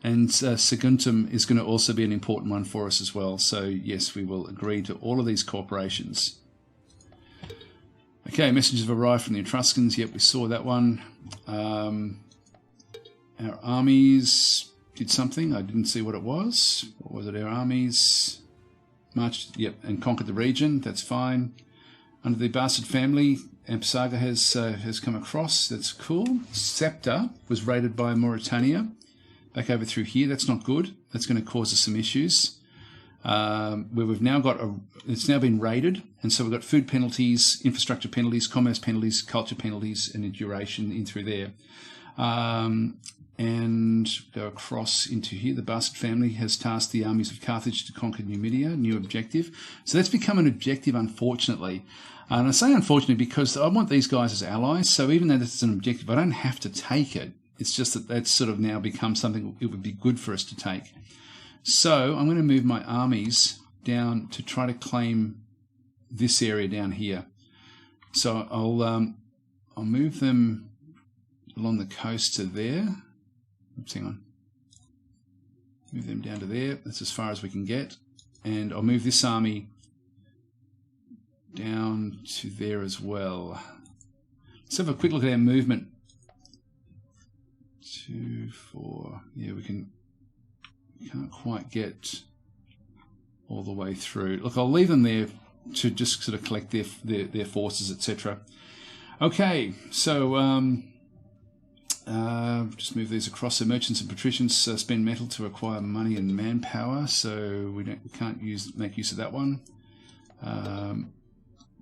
And Saguntum is going to also be an important one for us as well. So yes, we will agree to all of these corporations. Okay, messages have arrived from the Etruscans. Yep, we saw that one. Our armies did something. I didn't see what it was. What was it? Our armies marched, yep, and conquered the region. That's fine. Under the Bastard family, Ampsaga has come across. That's cool. Scepter was raided by Mauritania. Back over through here. That's not good. That's going to cause us some issues. Where we've now got it's now been raided, and so we've got food penalties, infrastructure penalties, commerce penalties, culture penalties, and a duration in through there. And go across into here. The Bastard family has tasked the armies of Carthage to conquer Numidia, new objective. So that's become an objective, unfortunately. And I say unfortunately because I want these guys as allies, so even though this is an objective, I don't have to take it. It's just that that's sort of now become something it would be good for us to take. So I'm going to move my armies down to try to claim this area down here. So I'll move them along the coast to there. Oops, hang on. Move them down to there. That's as far as we can get. And I'll move this army down to there as well. Let's have a quick look at our movement. 2, 4. Yeah, we can't quite get all the way through. Look, I'll leave them there to just sort of collect their forces, etc. Okay, so just move these across. So merchants and patricians spend metal to acquire money and manpower, so we can't make use of that one.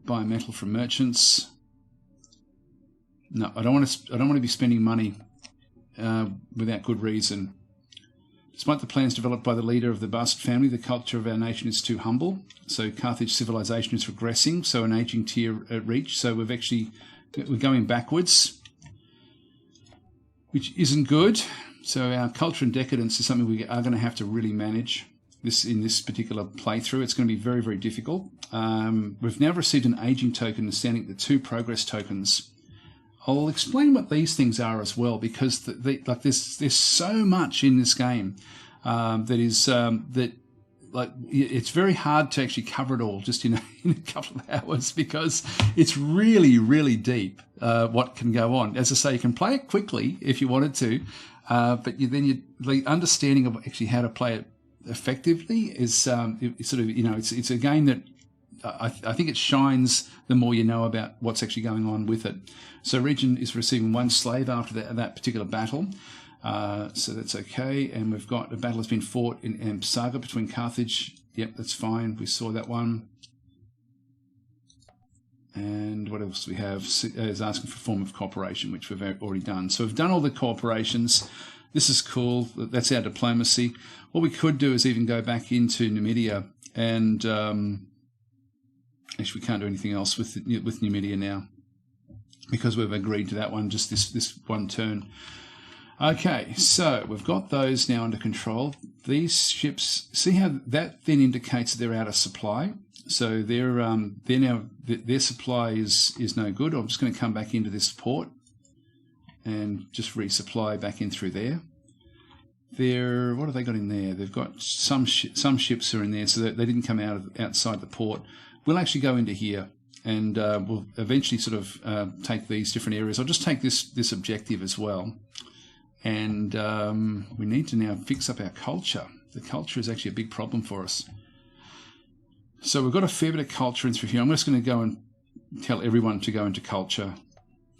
Buy metal from merchants. No, I don't want to be spending money without good reason. Despite the plans developed by the leader of the Bastard family, the culture of our nation is too humble. So Carthage civilization is regressing. So an aging tier reach. So we're going backwards, which isn't good. So our culture and decadence is something we are going to have to really manage in this particular playthrough. It's going to be very, very difficult. We've now received an aging token standing at the 2 progress tokens. I'll explain what these things are as well, because there's so much in this game it's very hard to actually cover it all just in a couple of hours, because it's really, really deep what can go on. As I say, you can play it quickly if you wanted to, But the understanding of actually how to play it effectively is it's sort of, it's a game that I think it shines the more you know about what's actually going on with it. So region is receiving 1 slave after that particular battle. So that's okay. And we've got a battle has been fought in Ampsaga between Carthage. Yep, that's fine. We saw that one. And what else do we have? Is asking for form of cooperation, which we've already done. So we've done all the cooperations. This is cool. That's our diplomacy. What we could do is even go back into Numidia and actually we can't do anything else with Numidia now because we've agreed to that one, just this one turn. Okay, so we've got those now under control. These ships, see how that then indicates that they're out of supply. So they're now their supply is no good. I'm just going to come back into this port and just resupply back in through there. What have they got in there? They've got some ships are in there, so they didn't come outside the port. We'll actually go into here, and we'll eventually sort of take these different areas. I'll just take this objective as well, and we need to now fix up our culture. The culture is actually a big problem for us. So we've got a fair bit of culture in through here. I'm just going to go and tell everyone to go into culture.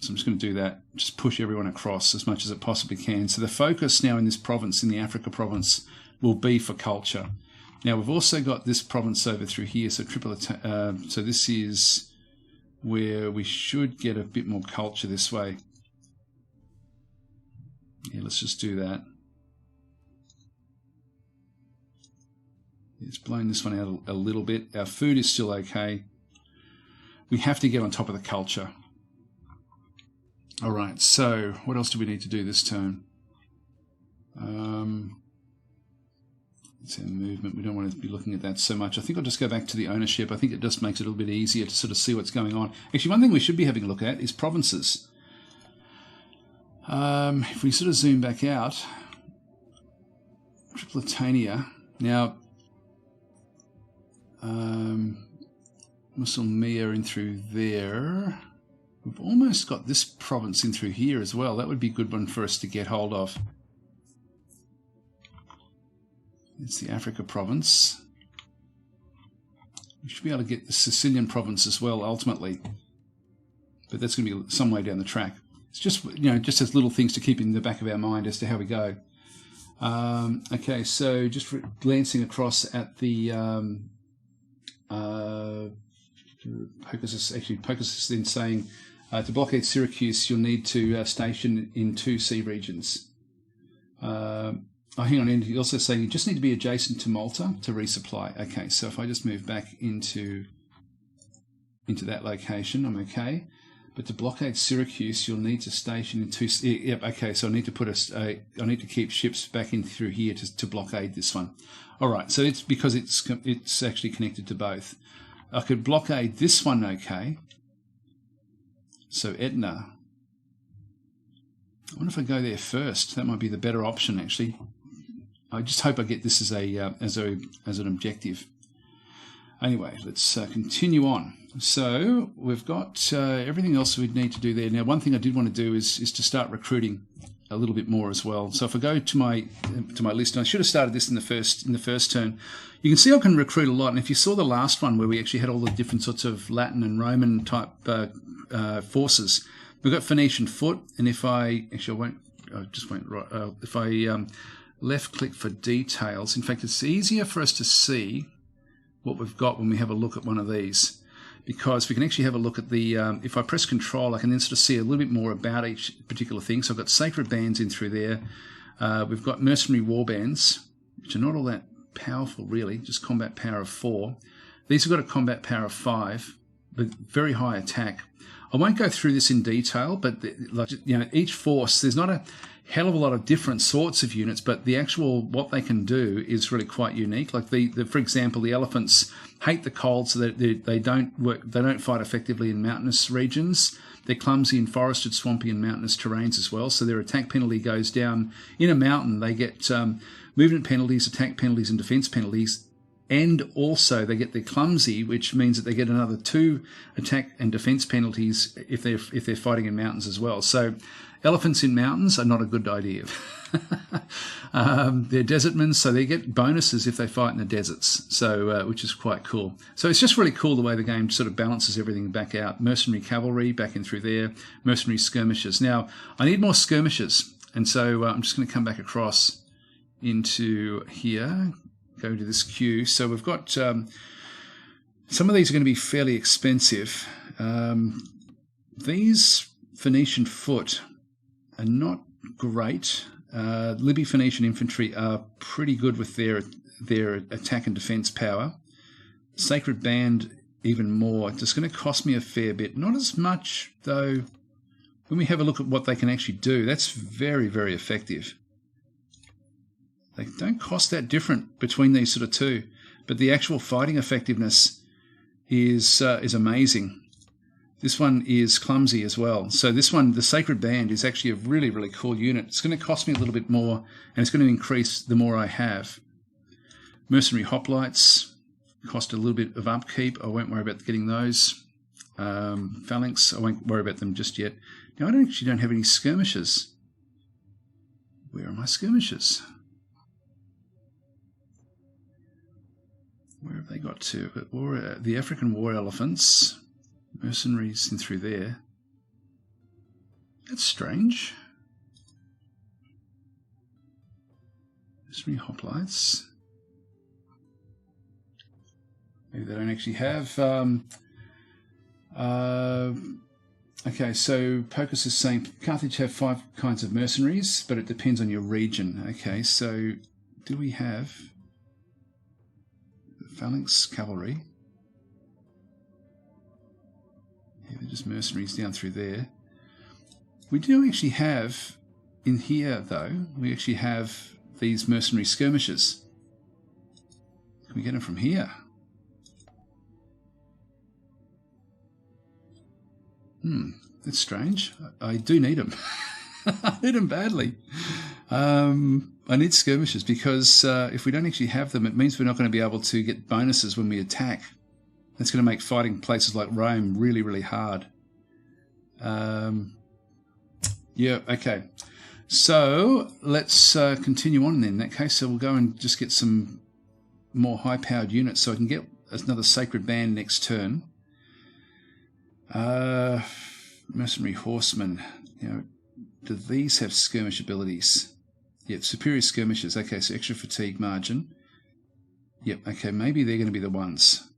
So I'm just going to do that, just push everyone across as much as it possibly can. So the focus now in this province, in the Africa province, will be for culture. Now we've also got this province over through here, so so this is where we should get a bit more culture this way. Yeah, let's just do that. It's blown this one out a little bit. Our food is still okay. We have to get on top of the culture. All right, so what else do we need to do this turn? It's our movement. We don't want to be looking at that so much. I think I'll just go back to the ownership. I think it just makes it a little bit easier to sort of see what's going on. Actually, one thing we should be having a look at is provinces. If we sort of zoom back out, Tripolitania. Now, Musulmia in through there. We've almost got this province in through here as well. That would be a good one for us to get hold of. It's the Africa province. We should be able to get the Sicilian province as well, ultimately. But that's going to be some way down the track. It's just, just as little things to keep in the back of our mind as to how we go. Okay, so just glancing across at the Pocus is then saying to blockade Syracuse, you'll need to station in 2 sea regions. Hang on, and he's also saying you just need to be adjacent to Malta to resupply. Okay, so if I just move back into that location, I'm okay. But to blockade Syracuse, you'll need to station in 2. Yep. Okay. So I need to I need to keep ships back in through here to blockade this one. All right. So it's because it's actually connected to both. I could blockade this one. Okay. So Etna. I wonder if I go there first. That might be the better option, actually. I just hope I get this as an objective. Anyway, let's continue on. So we've got everything else we'd need to do there. Now, one thing I did want to do is to start recruiting a little bit more as well. So if I go to my list, and I should have started this in the first turn, you can see I can recruit a lot. And if you saw the last one where we actually had all the different sorts of Latin and Roman type forces, we've got Phoenician foot. And if I left click for details, in fact, it's easier for us to see what we've got when we have a look at one of these, because we can actually have a look at the, if I press control, I can then sort of see a little bit more about each particular thing. So I've got sacred bands in through there. We've got mercenary war bands, which are not all that powerful really, just combat power of 4. These have got a combat power of 5, but very high attack. I won't go through this in detail, but each force, there's not a hell of a lot of different sorts of units, but the actual what they can do is really quite unique. Like for example, the elephants hate the cold, so that they don't fight effectively in mountainous regions. They're clumsy in forested, swampy, and mountainous terrains as well. So their attack penalty goes down in a mountain. They get movement penalties, attack penalties, and defense penalties and also they get their clumsy, which means that they get another 2 attack and defense penalties if they're fighting in mountains as well. So elephants in mountains are not a good idea. They're desertmen, so they get bonuses if they fight in the deserts, so which is quite cool. So it's just really cool the way the game sort of balances everything back out. Mercenary cavalry back in through there, mercenary skirmishers. Now, I need more skirmishers, and so I'm just going to come back across into here, go to this queue. So we've got some of these are going to be fairly expensive. These Phoenician foot are not great. Libby Phoenician infantry are pretty good with their attack and defense power. Sacred Band even more. It's going to cost me a fair bit. Not as much, though, when we have a look at what they can actually do. That's very, very effective. They don't cost that different between these sort of two, but the actual fighting effectiveness is amazing. This one is clumsy as well. So this one, the Sacred Band, is actually a really, really cool unit. It's going to cost me a little bit more, and it's going to increase the more I have. Mercenary Hoplites cost a little bit of upkeep. I won't worry about getting those. Phalanx, I won't worry about them just yet. Now, I actually don't have any skirmishers. Where are my skirmishers? Where have they got to? The African War Elephants. Mercenaries in through there. That's strange. Mercenary Hoplites. Maybe they don't actually have... okay, so Pocus is saying Carthage have 5 kinds of mercenaries, but it depends on your region. Okay, so do we have the Phalanx Cavalry? Yeah, they're just mercenaries down through there. We do actually have, in here though, we actually have these mercenary skirmishers. Can we get them from here? That's strange. I do need them. I need them badly. I need skirmishers because if we don't actually have them, it means we're not going to be able to get bonuses when we attack. That's going to make fighting places like Rome really, really hard. Yeah, okay. So let's continue on in that case. So we'll go and just get some more high-powered units so I can get another Sacred Band next turn. Mercenary Horsemen. You know, do these have skirmish abilities? Yep, superior skirmishers. Okay, so extra fatigue margin. Yep, okay, maybe they're going to be the ones.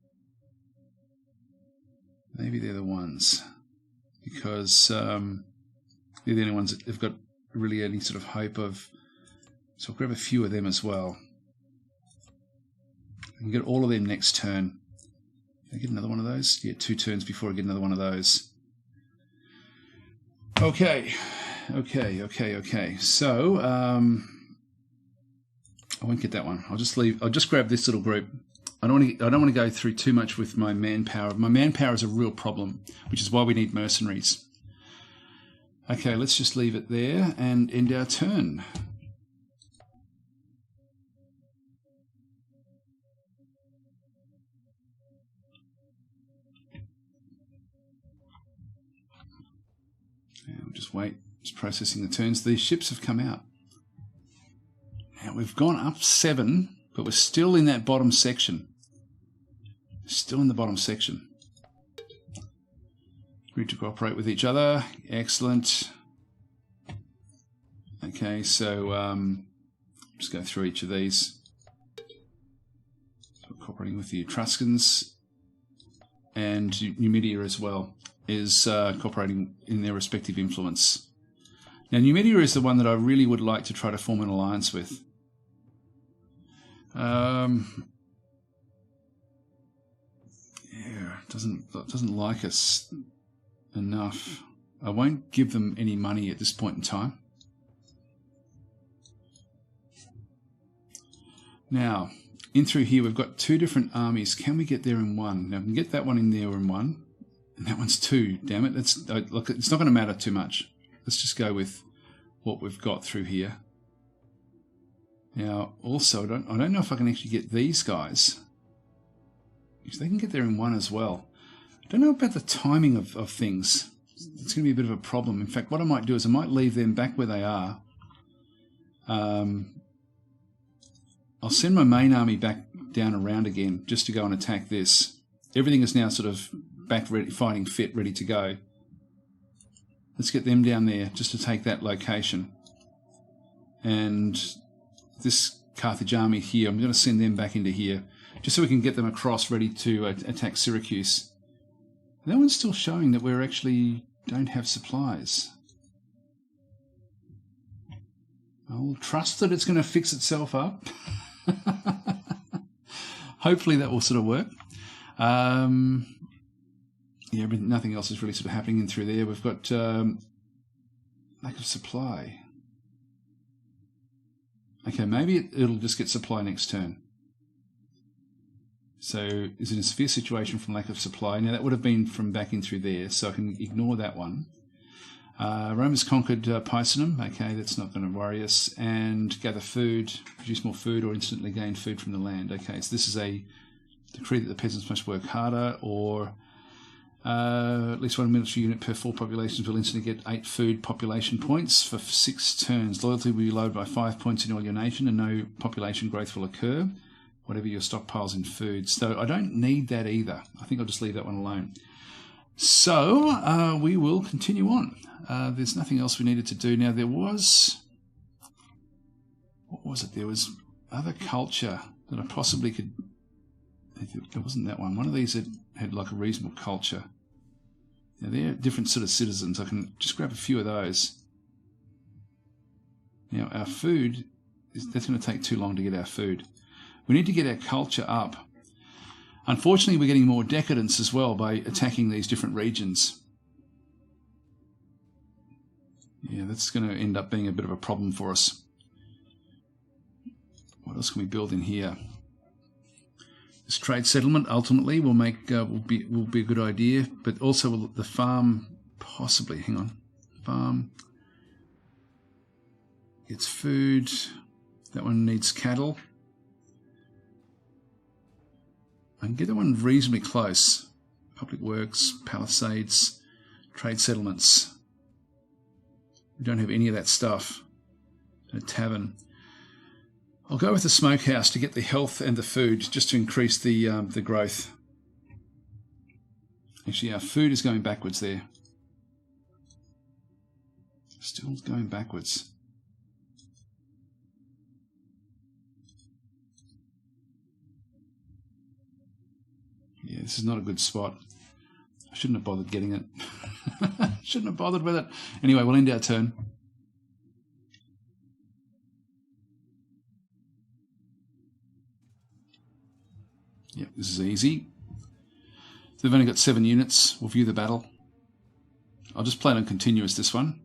Maybe they're the ones. Because they're the only ones that have got really any sort of hope of... So I'll grab a few of them as well. I can get all of them next turn. Can I get another one of those? Yeah, 2 turns before I get another one of those. Okay. So, I won't get that one. I'll just grab this little group. I don't want to go through too much with my manpower. My manpower is a real problem, which is why we need mercenaries. Okay, let's just leave it there and end our turn. And we'll just wait. Just processing the turns. These ships have come out. Now we've gone up 7, but we're still in that bottom section. Still in the bottom section. Agreed to cooperate with each other. Excellent. Okay, so just go through each of these. So cooperating with the Etruscans and Numidia as well is cooperating in their respective influence. Now Numidia is the one that I really would like to try to form an alliance with. Yeah, doesn't like us enough. I won't give them any money at this point in time. Now, in through here we've got 2 different armies. Can we get there in one? Now, I can get that one in there in one. And that one's 2. Damn it! Look, it's not going to matter too much. Let's just go with what we've got through here. Now, also, I don't know if I can actually get these guys. If they can get there in one as well. I don't know about the timing of things. It's going to be a bit of a problem. In fact, what I might do is I might leave them back where they are. I'll send my main army back down around again just to go and attack this. Everything is now sort of back ready, fighting fit, ready to go. Let's get them down there just to take that location. And this Carthage army here, I'm going to send them back into here just so we can get them across ready to attack Syracuse. That one's still showing that we're actually don't have supplies. I'll trust that it's going to fix itself up. Hopefully that will sort of work. Yeah, but nothing else is really sort of happening in through there. We've got lack of supply. Okay, maybe it'll just get supply next turn. So is it a severe situation from lack of supply? Now that would have been from back in through there, so I can ignore that one. Rome has conquered Picenum. Okay, that's not going to worry us. And gather food, produce more food, or instantly gain food from the land. Okay, so this is a decree that the peasants must work harder, or at least one military unit per 4 populations will instantly get 8 food population points for 6 turns. Loyalty will be lowered by 5 points in all your nation, and no population growth will occur. Whatever your stockpiles in food. So I don't need that either. I think I'll just leave that one alone. So we will continue on. There's nothing else we needed to do. Now there was... What was it? There was other culture that I possibly could... It wasn't that one. One of these had like a reasonable culture. Now they're different sort of citizens. I can just grab a few of those. Now our food, that's going to take too long to get our food. We need to get our culture up. Unfortunately, we're getting more decadence as well by attacking these different regions. Yeah, that's going to end up being a bit of a problem for us. What else can we build in here? This trade settlement ultimately will make will be a good idea, but also the farm possibly. Hang on, farm gets food. That one needs cattle. I can get that one reasonably close. Public works, palisades, trade settlements. We don't have any of that stuff. A tavern. I'll go with the smokehouse to get the health and the food, just to increase the growth. Actually, our food is going backwards there. Still going backwards. Yeah, this is not a good spot. I shouldn't have bothered getting it. Shouldn't have bothered with it. Anyway, we'll end our turn. Yep, this is easy. So they've only got 7 units. We'll view the battle. I'll just play it on continuous, this one.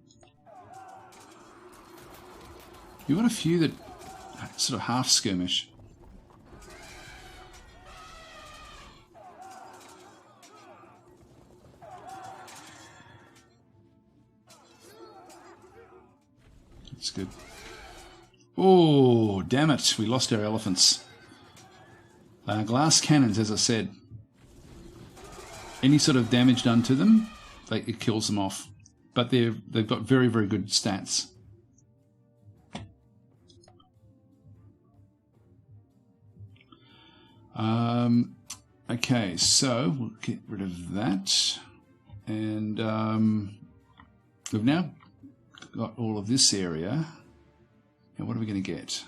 You've got a few that sort of half skirmish. That's good. Oh, damn it. We lost our elephants. Glass cannons, as I said. Any sort of damage done to them, it kills them off. But they've got very, very good stats. Okay, so we'll get rid of that. And we've now got all of this area. Now what are we going to get?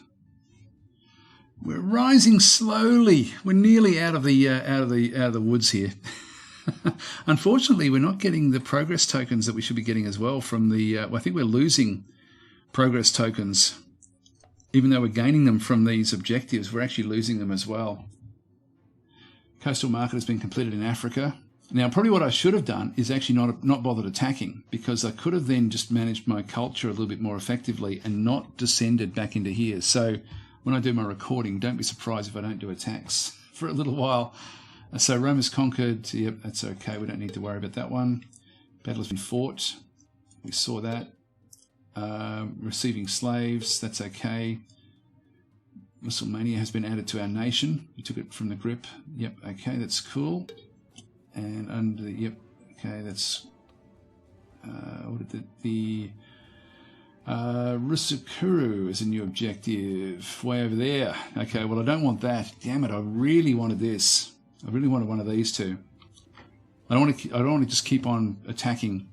We're rising slowly. We're nearly out of the woods here. Unfortunately, we're not getting the progress tokens that we should be getting as well from the... I think we're losing progress tokens. Even though we're gaining them from these objectives, we're actually losing them as well. Coastal market has been completed in Africa. Now, probably what I should have done is actually not bothered attacking, because I could have then just managed my culture a little bit more effectively and not descended back into here. So when I do my recording, don't be surprised if I don't do attacks for a little while. So Rome is conquered. Yep, that's okay. We don't need to worry about that one. Battle has been fought. We saw that. Receiving slaves. That's okay. Musclemania has been added to our nation. We took it from the grip. Yep, okay, that's cool. And under the, yep, okay, that's what did the Rusukuru is a new objective way over there. Okay, well I don't want that. Damn it! I really wanted this. I really wanted one of these two. I don't want to just keep on attacking.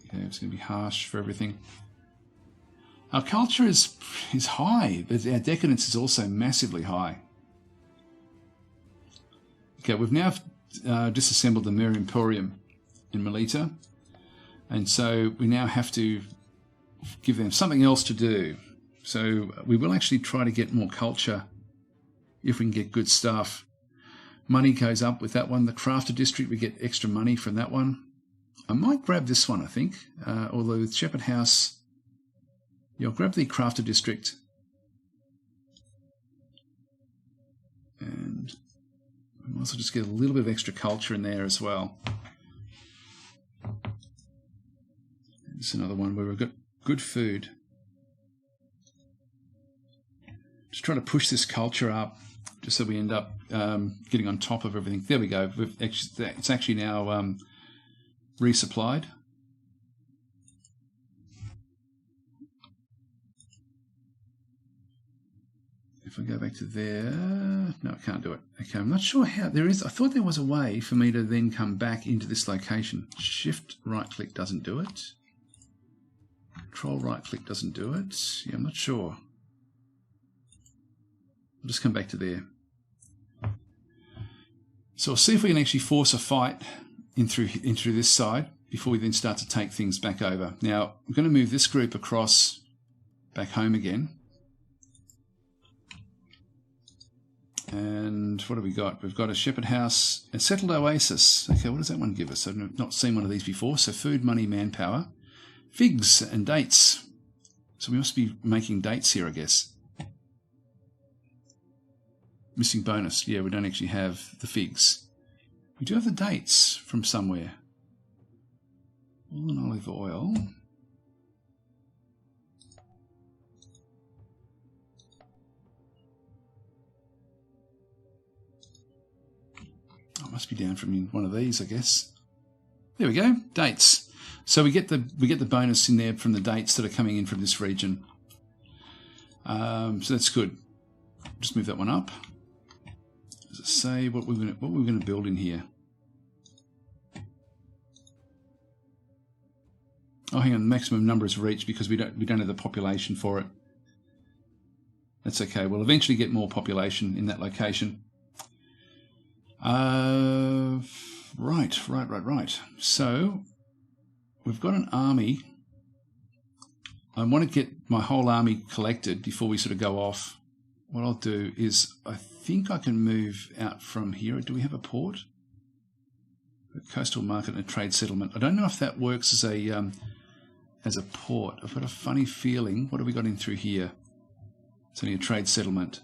Okay, it's going to be harsh for everything. Our culture is high, but our decadence is also massively high. Okay, we've now disassembled the Mir Emporium in Melita, and so we now have to give them something else to do. So we will actually try to get more culture if we can get good stuff. Money goes up with that one. The Crafter District, we get extra money from that one. I might grab this one, I think, although with Shepherd House, yeah, I'll grab the Crafter District. And we might also just get a little bit of extra culture in there as well. It's another one where we've got good food. Just trying to push this culture up, just so we end up getting on top of everything. There we go. It's actually now resupplied. If I go back to there, no, I can't do it. Okay, I'm not sure how. There is. I thought there was a way for me to then come back into this location. Shift right click doesn't do it. Control right click doesn't do it. Yeah, I'm not sure. I'll just come back to there. So I'll see if we can actually force a fight in through this side before we then start to take things back over. Now, I'm going to move this group across back home again. And what have we got? We've got a Shepherd House, a Settled Oasis. Okay, what does that one give us? I've not seen one of these before. So food, money, manpower, figs and dates. So we must be making dates here, I guess. Missing bonus. Yeah, we don't actually have the figs. We do have the dates from somewhere. Wool and olive oil. Oh, it must be down from one of these, I guess. There we go. Dates. So we get the bonus in there from the dates that are coming in from this region. So that's good. Just move that one up. Does it say what we're going to build in here? Oh, hang on. Maximum number is reached because we don't have the population for it. That's okay. We'll eventually get more population in that location. Right. So we've got an army. I want to get my whole army collected before we sort of go off. What I'll do is I think I can move out from here. Do we have a port? A coastal market and a trade settlement. I don't know if that works as a port. I've got a funny feeling. What have we got in through here? It's only a trade settlement.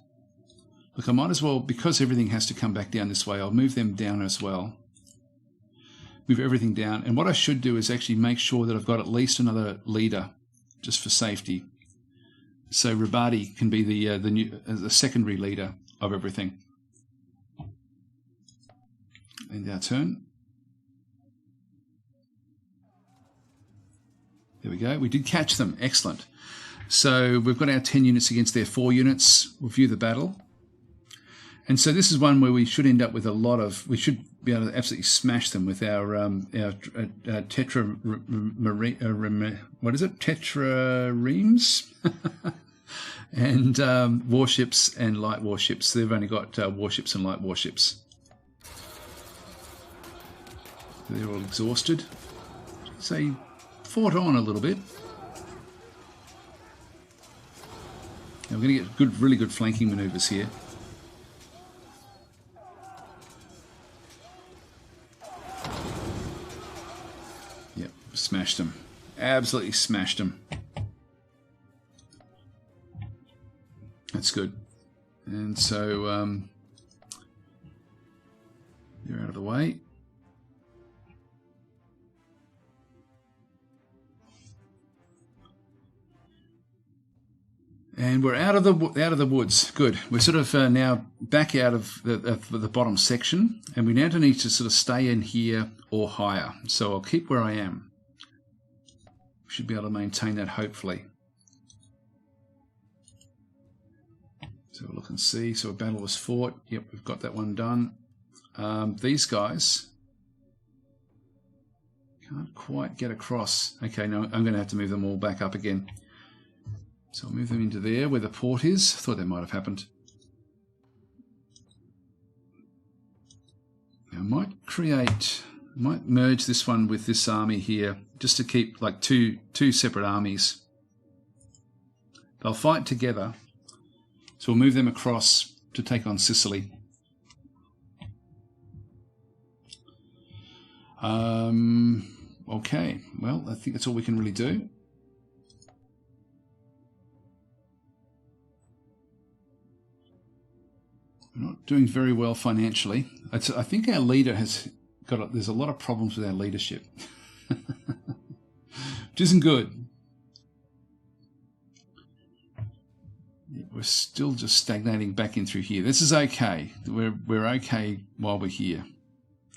Look, I might as well, because everything has to come back down this way, I'll move them down as well. Move everything down. And what I should do is actually make sure that I've got at least another leader, just for safety. So Rabadi can be the secondary leader of everything. And our turn. There we go. We did catch them. Excellent. So we've got our 10 units against their 4 units. We'll view the battle. And so this is one where we should end up with a lot of... We should be able to absolutely smash them with our what is it? Tetraremes? And warships and light warships. They've only got warships and light warships. They're all exhausted. So he fought on a little bit. Now we're going to get really good flanking manoeuvres here. Yep, smashed them. Absolutely smashed them. That's good. And so you're out of the way. And we're out of the woods. Good. We're sort of now back out of the bottom section, and we now need to sort of stay in here or higher. So I'll keep where I am. Should be able to maintain that hopefully. So we'll look and see. So a battle was fought. Yep, we've got that one done. These guys can't quite get across. Okay, no, I'm going to have to move them all back up again. So I'll move them into there where the port is. Thought that might have happened. Now I might merge this one with this army here, just to keep like two separate armies. They'll fight together. So we'll move them across to take on Sicily. Okay, well, I think that's all we can really do. We're not doing very well financially. I think our leader has got. There's a lot of problems with our leadership, which isn't good. We're still just stagnating back in through here. This is okay. We're okay while we're here.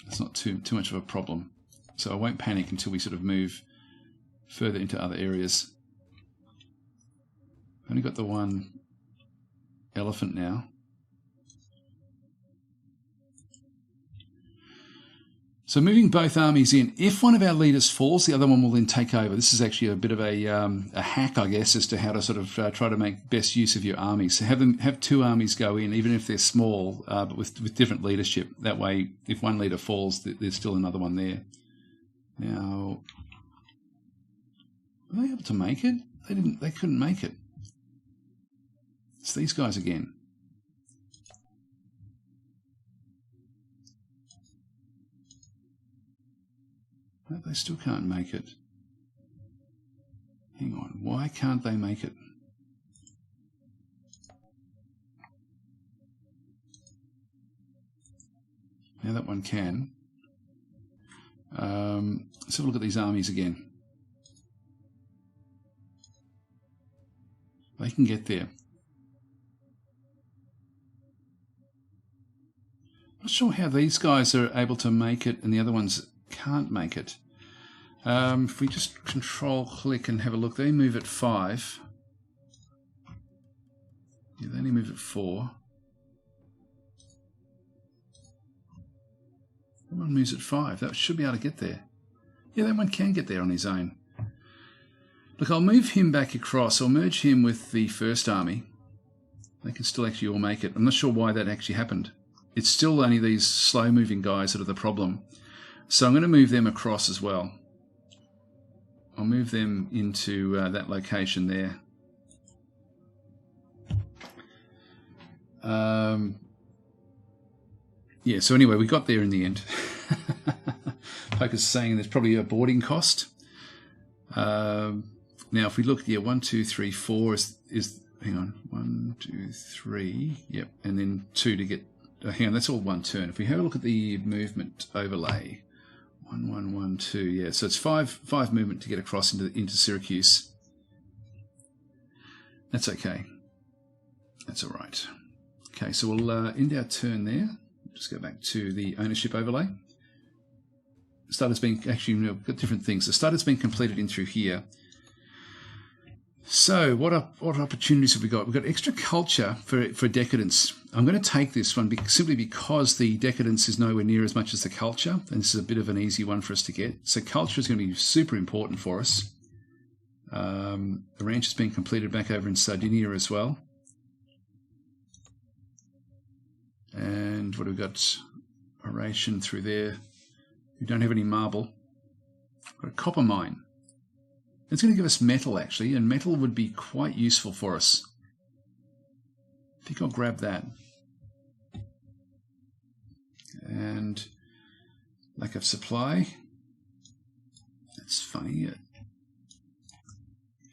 It's not too much of a problem. So I won't panic until we sort of move further into other areas. I've only got the one elephant now. So moving both armies in, if one of our leaders falls, the other one will then take over. This is actually a bit of a hack, I guess, as to how to sort of try to make best use of your armies. So have two armies go in, even if they're small, but with different leadership. That way, if one leader falls, there's still another one there. Now, were they able to make it? They couldn't make it. It's these guys again. No, they still can't make it. Hang on, why can't they make it? Now that one can. Let's have a look at these armies again. They can get there. Not sure how these guys are able to make it and the other ones can't make it. If we just control-click and have a look, they move at 5. Yeah, they only move at 4. That one moves at 5. That should be able to get there. Yeah, that one can get there on his own. Look, I'll move him back across. I'll merge him with the first army. They can still actually all make it. I'm not sure why that actually happened. It's still only these slow-moving guys that are the problem. So I'm going to move them across as well. I'll move them into that location there. Yeah, so anyway, we got there in the end. Focus is saying there's probably a boarding cost. Now, if we look here, 1, 2, 3, 4 is hang on, 1, 2, 3, yep, and then 2 to get. Hang on, that's all one turn. If we have a look at the movement overlay, 1, 1, 1, 2, yeah, so it's 5 movement to get across into Syracuse. That's okay. That's all right. Okay, so we'll end our turn there. Just go back to the ownership overlay. Starter's been actually, we've got different things. The starter's been completed in through here. So what opportunities have we got? We've got extra culture for decadence. I'm going to take this one simply because the decadence is nowhere near as much as the culture, and this is a bit of an easy one for us to get. So culture is going to be super important for us. The ranch has been completed back over in Sardinia as well. And what have we got? Oration through there. We don't have any marble. We've got a copper mine. It's going to give us metal, actually, and metal would be quite useful for us. I think I'll grab that. And lack of supply. That's funny.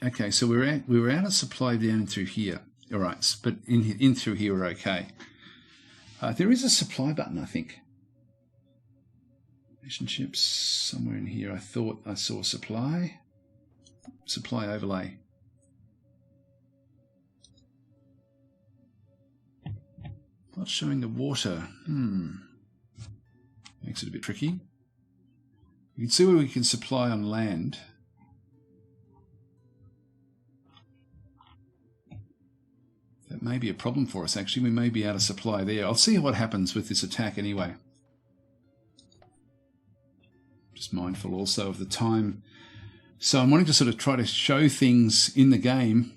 Okay, so we were out of supply down and through here. All right, but in through here we're okay. There is a supply button, I think. Relationships somewhere in here. I thought I saw supply overlay. Not showing the water. Makes it a bit tricky. You can see where we can supply on land. That may be a problem for us, actually. We may be out of supply there. I'll see what happens with this attack anyway. Just mindful also of the time. So I'm wanting to sort of try to show things in the game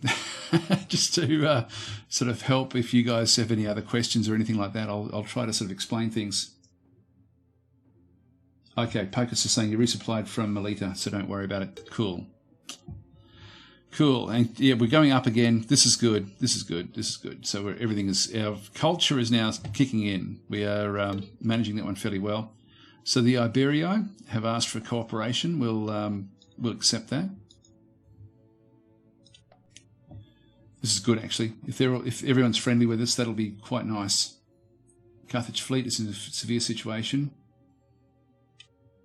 just to sort of help if you guys have any other questions or anything like that. I'll try to sort of explain things. Okay, Pocus is saying you resupplied from Melita, so don't worry about it. Cool. Cool. And yeah, we're going up again. This is good. This is good. This is good. So everything is, our culture is now kicking in. We are managing that one fairly well. So the Iberii have asked for cooperation. We'll accept that. This is good, actually. If everyone's friendly with us, that'll be quite nice. Carthage fleet is in a severe situation.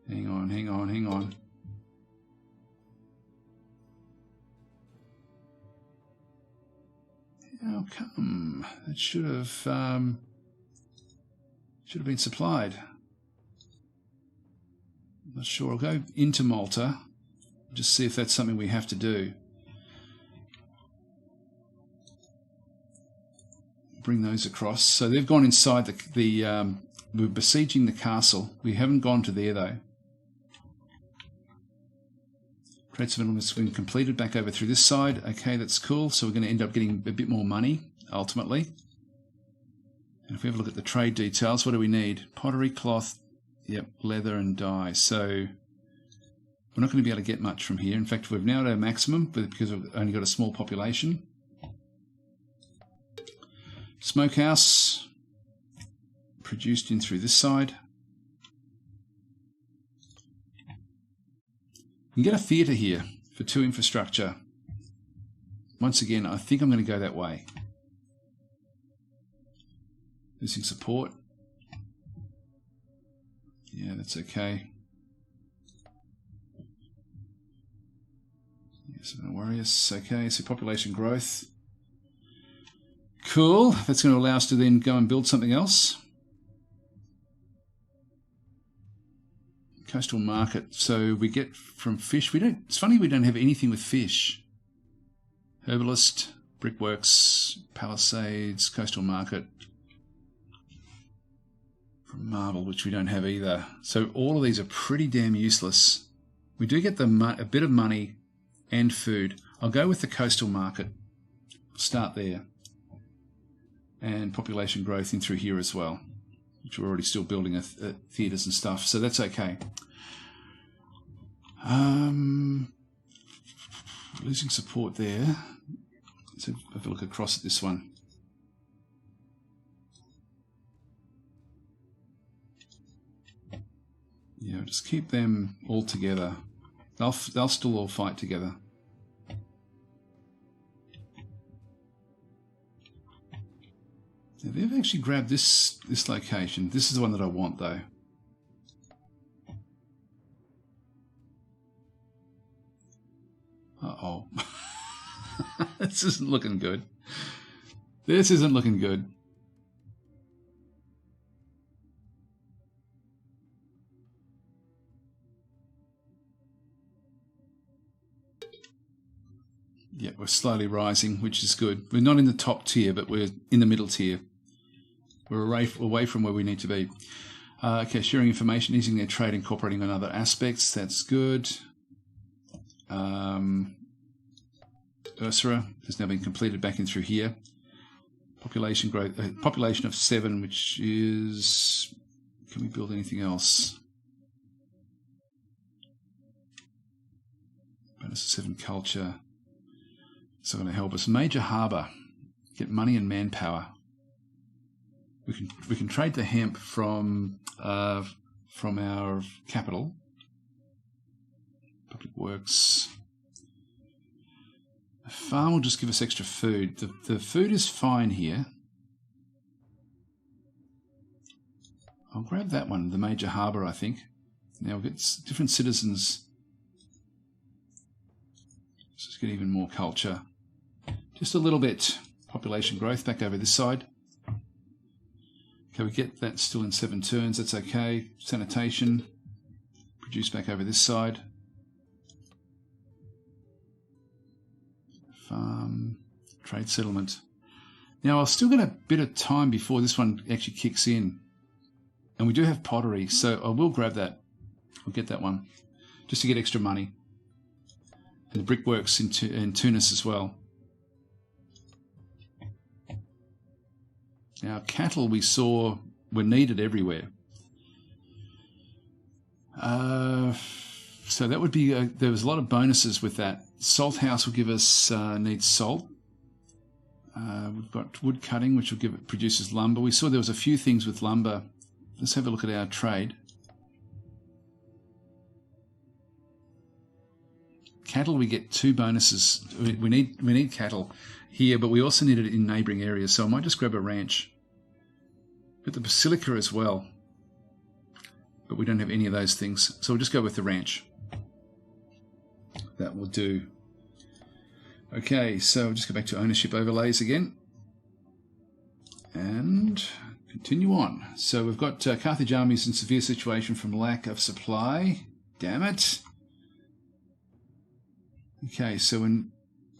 Hang on, hang on, hang on. How come? That should have been supplied. I'm not sure. I'll go into Malta. Just see if that's something we have to do. Bring those across. So they've gone inside we're besieging the castle. We haven't gone to there though. Trade settlement has been completed back over through this side. Okay, that's cool. So we're going to end up getting a bit more money ultimately. And if we have a look at the trade details, what do we need? Pottery, cloth, yep, leather and dye. So we're not going to be able to get much from here. In fact, we've now at our maximum because we've only got a small population. Smokehouse produced in through this side. You can get a theatre here for 2 infrastructure. Once again, I think I'm going to go that way. Missing support. Yeah, that's okay. Yes, I'm going to worry us. Okay, so population growth. Cool. That's going to allow us to then go and build something else. Coastal market. So we get from fish. It's funny we don't have anything with fish. Herbalist, brickworks, palisades, coastal market. From marble, which we don't have either. So all of these are pretty damn useless. We do get a bit of money and food. I'll go with the coastal market. Start there. And population growth in through here as well, which we're already still building theatres and stuff, so that's okay. Losing support there. Let's have a look across at this one. Yeah, just keep them all together. They'll still all fight together. Now, they've actually grabbed this location. This is the one that I want, though. Uh-oh. This isn't looking good. This isn't looking good. Yeah, we're slowly rising, which is good. We're not in the top tier, but we're in the middle tier. We're away from where we need to be. Okay, sharing information, easing their trade, incorporating on other aspects. That's good. Ursura has now been completed back in through here. Population growth, population of 7, which is... Can we build anything else? Bonus of 7 culture. It's not going to help us. Major harbour. Get money and manpower. We can trade the hemp from our capital. Public works. A farm will just give us extra food. The food is fine here. I'll grab that one, the major harbour, I think. Now we'll get different citizens. Let's just get even more culture. Just a little bit. Population growth back over this side. Okay, we get that still in 7 turns. That's okay. Sanitation. Produce back over this side. Farm. Trade settlement. Now, I've still got a bit of time before this one actually kicks in. And we do have pottery, so I will grab that. I'll get that one. Just to get extra money. And the brickworks in Tunis as well. Now, cattle we saw were needed everywhere. So that would be, there was a lot of bonuses with that. Salt house will give us, needs salt. We've got wood cutting, which will produces lumber. We saw there was a few things with lumber. Let's have a look at our trade. Cattle, we get 2 bonuses. We need cattle here, but we also need it in neighbouring areas. So I might just grab a ranch. Got the basilica as well, but we don't have any of those things. So we'll just go with the ranch. That will do. Okay, so we'll just go back to ownership overlays again. And continue on. So we've got Carthage armies in severe situation from lack of supply. Damn it. Okay, so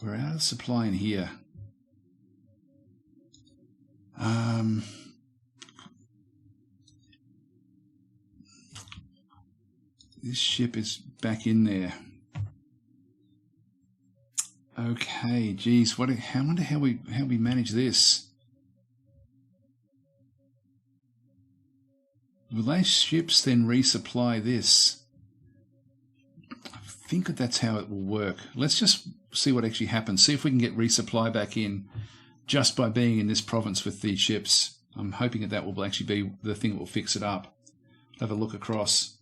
we're out of supply in here. This ship is back in there. Okay, geez, I wonder how we manage this. Will those ships then resupply this? I think that's how it will work. Let's just see what actually happens. See if we can get resupply back in just by being in this province with these ships. I'm hoping that will actually be the thing that will fix it up. Have a look across.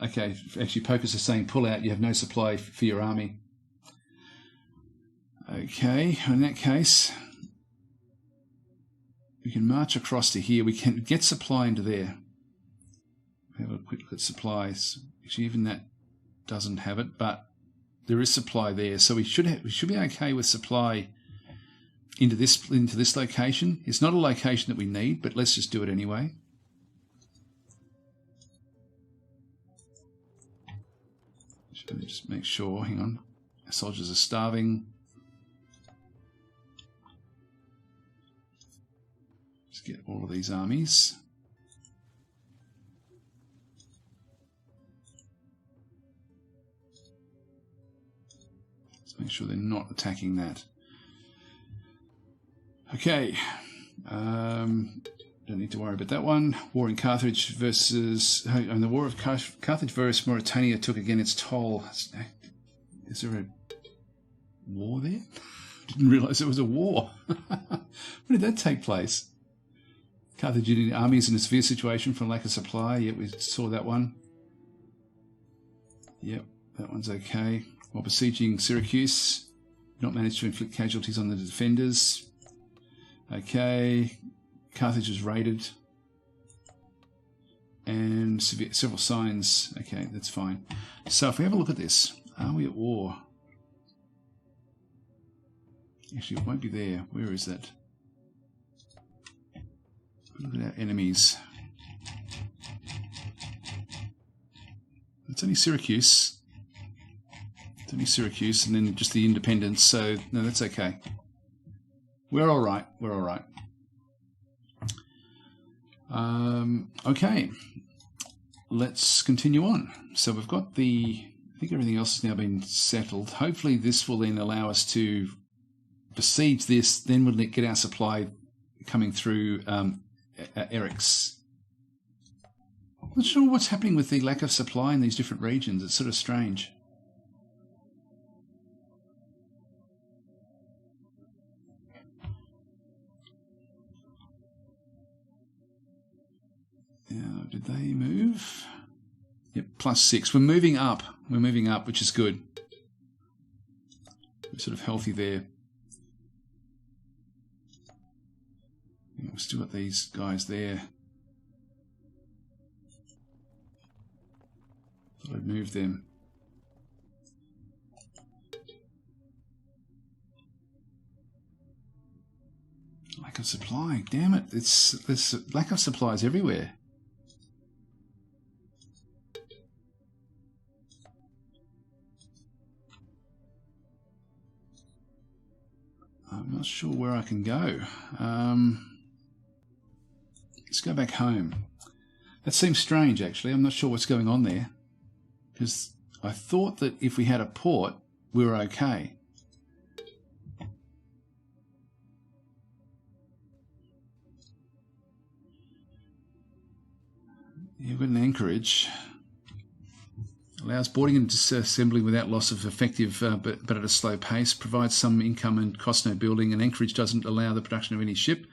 Okay, actually Pocus is saying pull out, you have no supply for your army. Okay, in that case, we can march across to here. We can get supply into there. Have a quick look at supplies. Actually, even that doesn't have it, but there is supply there. So we should be okay with supply into this location. It's not a location that we need, but let's just do it anyway. Let me just make sure. Hang on. Our soldiers are starving. Just get all of these armies. Let's make sure they're not attacking that. Okay. Don't need to worry about that one. War in Carthage versus... And the War of Carthage versus Mauritania took again its toll. Is there a war there? Didn't realise there was a war. When did that take place? Carthaginian armies in a severe situation from lack of supply. Yep, we saw that one. Yep, that one's okay. While besieging Syracuse, not managed to inflict casualties on the defenders. Okay. Carthage is raided. And several signs. Okay, that's fine. So if we have a look at this, are we at war? Actually, it won't be there. Where is that? Look at our enemies. It's only Syracuse. It's only Syracuse, and then just the independence. So no, that's okay. We're all right. We're all right. Okay, let's continue on. So we've got I think everything else has now been settled. Hopefully this will then allow us to besiege this, then we'll get our supply coming through Eric's. I'm not sure what's happening with the lack of supply in these different regions. It's sort of strange. Now, did they move? Yep, +6. We're moving up. We're moving up, which is good. We're sort of healthy there. Yeah, we've still got these guys there. Thought I'd move them. Lack of supply. Damn it. There's lack of supplies everywhere. I'm not sure where I can go. Let's go back home. That seems strange, actually. I'm not sure what's going on there. Because I thought that if we had a port, we were okay. You've got an anchorage. Allows boarding and disassembling without loss of effective, but at a slow pace. Provides some income and cost no building. An anchorage doesn't allow the production of any ship.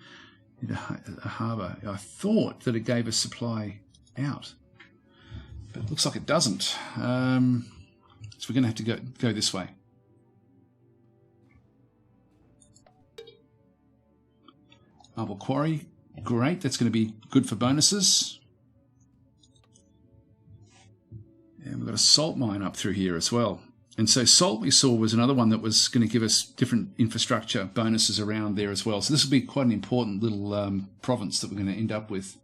A harbour. I thought that it gave us supply out, but it looks like it doesn't. So we're going to have to go this way. Marble quarry. Great. That's going to be good for bonuses. And we've got a salt mine up through here as well. And so salt we saw was another one that was going to give us different infrastructure bonuses around there as well. So this will be quite an important little province that we're going to end up with.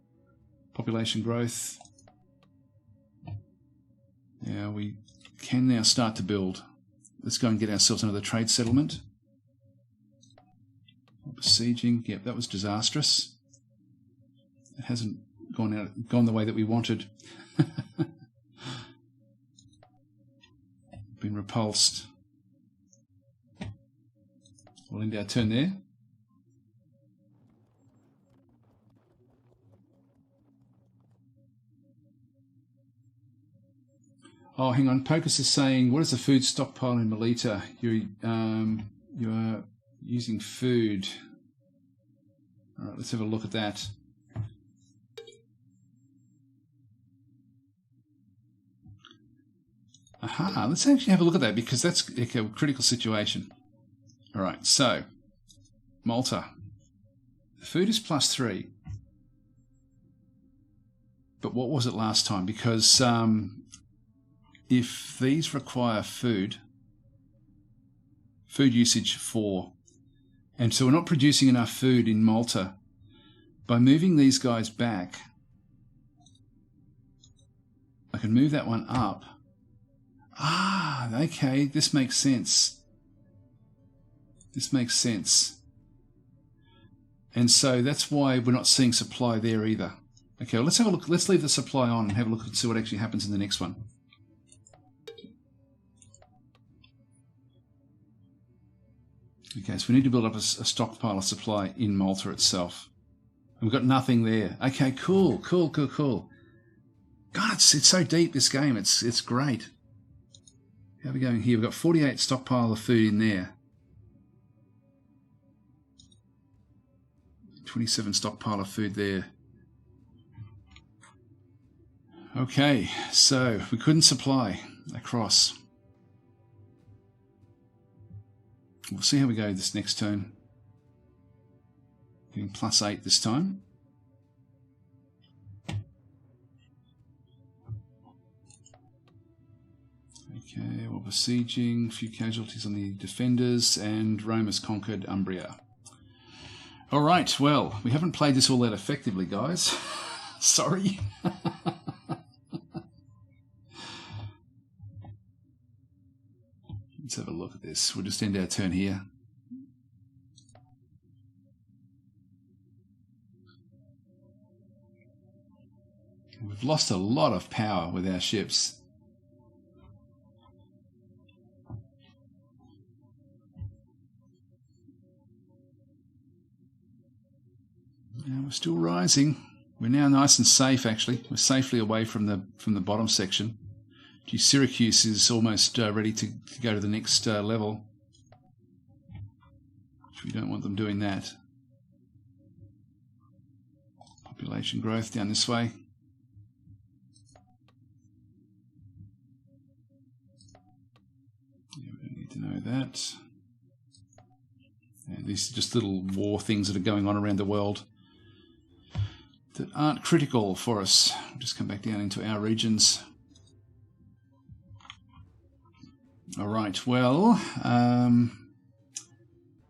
Population growth. Yeah, we can now start to build. Let's go and get ourselves another trade settlement. Besieging. Yep, that was disastrous. It hasn't gone the way that we wanted. Been repulsed. We'll end our turn there. Oh, hang on. Pocus is saying, what is the food stockpile in Melita? You are using food. All right, let's have a look at that. Aha, let's actually have a look at that because that's a critical situation. All right, so Malta. The food is +3. But what was it last time? Because if these require food usage 4, and so we're not producing enough food in Malta, by moving these guys back, I can move that one up. Ah, okay, this makes sense. This makes sense. And so that's why we're not seeing supply there either. Okay, well, let's have a look. Let's leave the supply on and have a look and see what actually happens in the next one. Okay, so we need to build up a stockpile of supply in Malta itself. And we've got nothing there. Okay, cool. God, it's so deep, this game. It's great. How are we going here? We've got 48 stockpile of food in there. 27 stockpile of food there. Okay, so we couldn't supply across. We'll see how we go this next turn. Getting +8 this time. Okay, well, besieging, a few casualties on the defenders, and Rome has conquered Umbria. All right, well, we haven't played this all that effectively, guys. Sorry. Let's have a look at this. We'll just end our turn here. We've lost a lot of power with our ships. We're still rising. We're now nice and safe, actually. We're safely away from the bottom section. Gee, Syracuse is almost ready to go to the next level. Which we don't want them doing that. Population growth down this way. Yeah, we don't need to know that. And these are just little war things that are going on around the world that aren't critical for us. We'll just come back down into our regions. All right, well,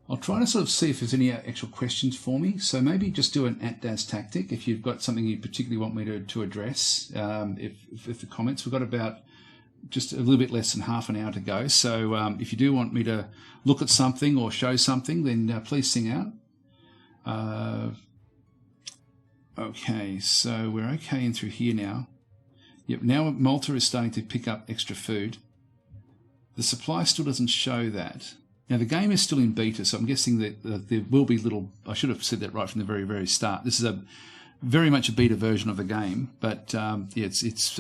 I'll try to sort of see if there's any actual questions for me. So maybe just do an @DasTactic if you've got something you particularly want me to address. If the comments, we've got about just a little bit less than half an hour to go. So if you do want me to look at something or show something, then please sing out. Okay, so we're okay in through here now. Yep, now Malta is starting to pick up extra food. The supply still doesn't show that. Now the game is still in beta, so I'm guessing that there will be little. I should have said that right from the very, very start. This is very much a beta version of the game, but yeah, it's just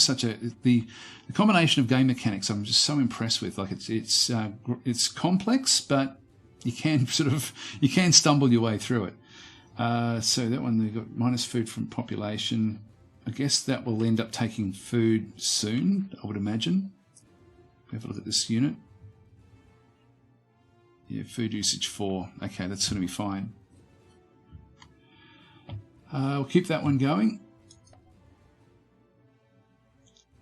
such the combination of game mechanics. I'm just so impressed with. Like it's complex, but you can stumble your way through it. So that one, they've got minus food from population. I guess that will end up taking food soon, I would imagine. Have a look at this unit. Yeah, food usage 4. Okay, that's going to be fine. We'll keep that one going.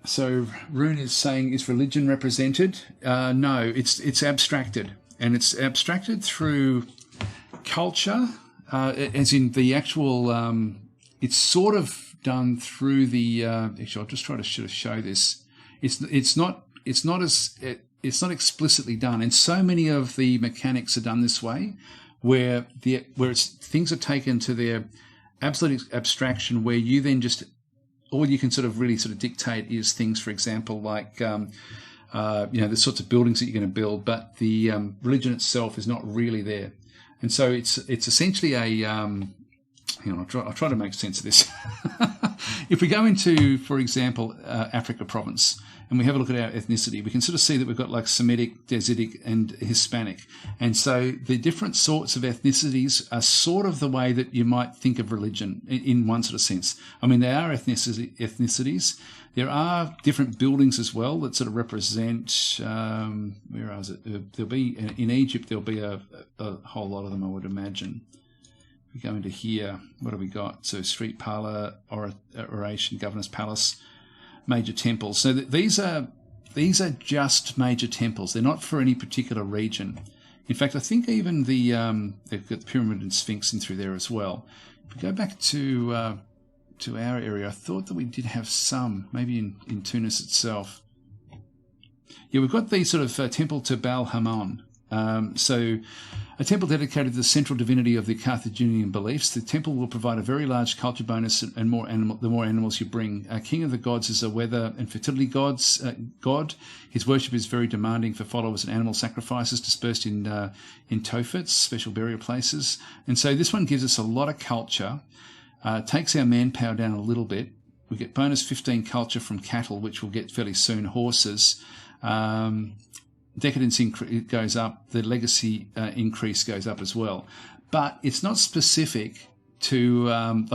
So Rune is saying, is religion represented? No, it's abstracted. And it's abstracted through culture, as in the actual... it's sort of done through the... actually, I'll just try to show this. It's not explicitly done, and so many of the mechanics are done this way, where things are taken to their absolute abstraction, where you then just all you can really dictate is things, for example, like the sorts of buildings that you're going to build, but the religion itself is not really there, and so it's essentially a hang on, I'll try to make sense of this. If we go into, for example, Africa province, and we have a look at our ethnicity, we can sort of see that we've got like Semitic, Dazidic, and Hispanic. And so the different sorts of ethnicities are sort of the way that you might think of religion in one sort of sense. I mean, they are ethnicities. There are different buildings as well that sort of represent, where is it? There'll be, in Egypt, there'll be a whole lot of them, I would imagine. We go into here, what have we got? So street parlour, oration, governor's palace, major temples. So these are just major temples. They're not for any particular region. In fact, I think even they've got the pyramid and sphinx in through there as well. If we go back to our area, I thought that we did have some, maybe in Tunis itself. Yeah, we've got the sort of temple to Baal Hamon. So a temple dedicated to the central divinity of the Carthaginian beliefs. The temple will provide a very large culture bonus and the more animals you bring. King of the gods is a weather and fertility god. His worship is very demanding for followers and animal sacrifices dispersed in Tophets, special burial places. And so this one gives us a lot of culture, takes our manpower down a little bit. We get bonus 15 culture from cattle, which we'll get fairly soon, horses. Decadence goes up, the legacy increase goes up as well, but it's not specific to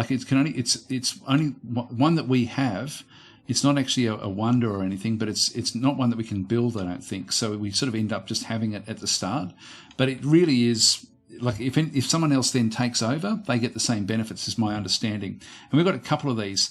it's only one that we have. It's not actually a wonder or anything, but it's not one that we can build, I don't think. So we sort of end up just having it at the start, but it really is like if someone else then takes over, they get the same benefits, is my understanding. And we've got a couple of these.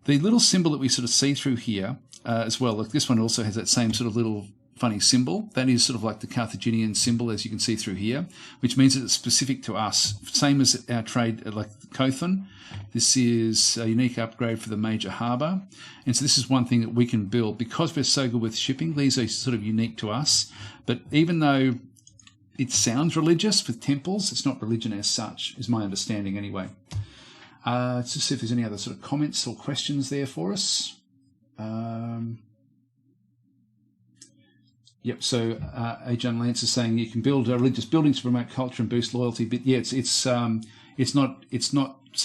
The little symbol that we sort of see through here as well. Look, this one also has that same sort of little funny symbol. That is sort of like the Carthaginian symbol, as you can see through here, which means that it's specific to us. Same as our trade, like Kothan. This is a unique upgrade for the major harbour. And so this is one thing that we can build. Because we're so good with shipping, these are sort of unique to us. But even though it sounds religious with temples, it's not religion as such, is my understanding anyway. Let's just see if there's any other sort of comments or questions there for us. Yep. So Ajan Lance is saying you can build religious buildings to promote culture and boost loyalty, but yeah, it's not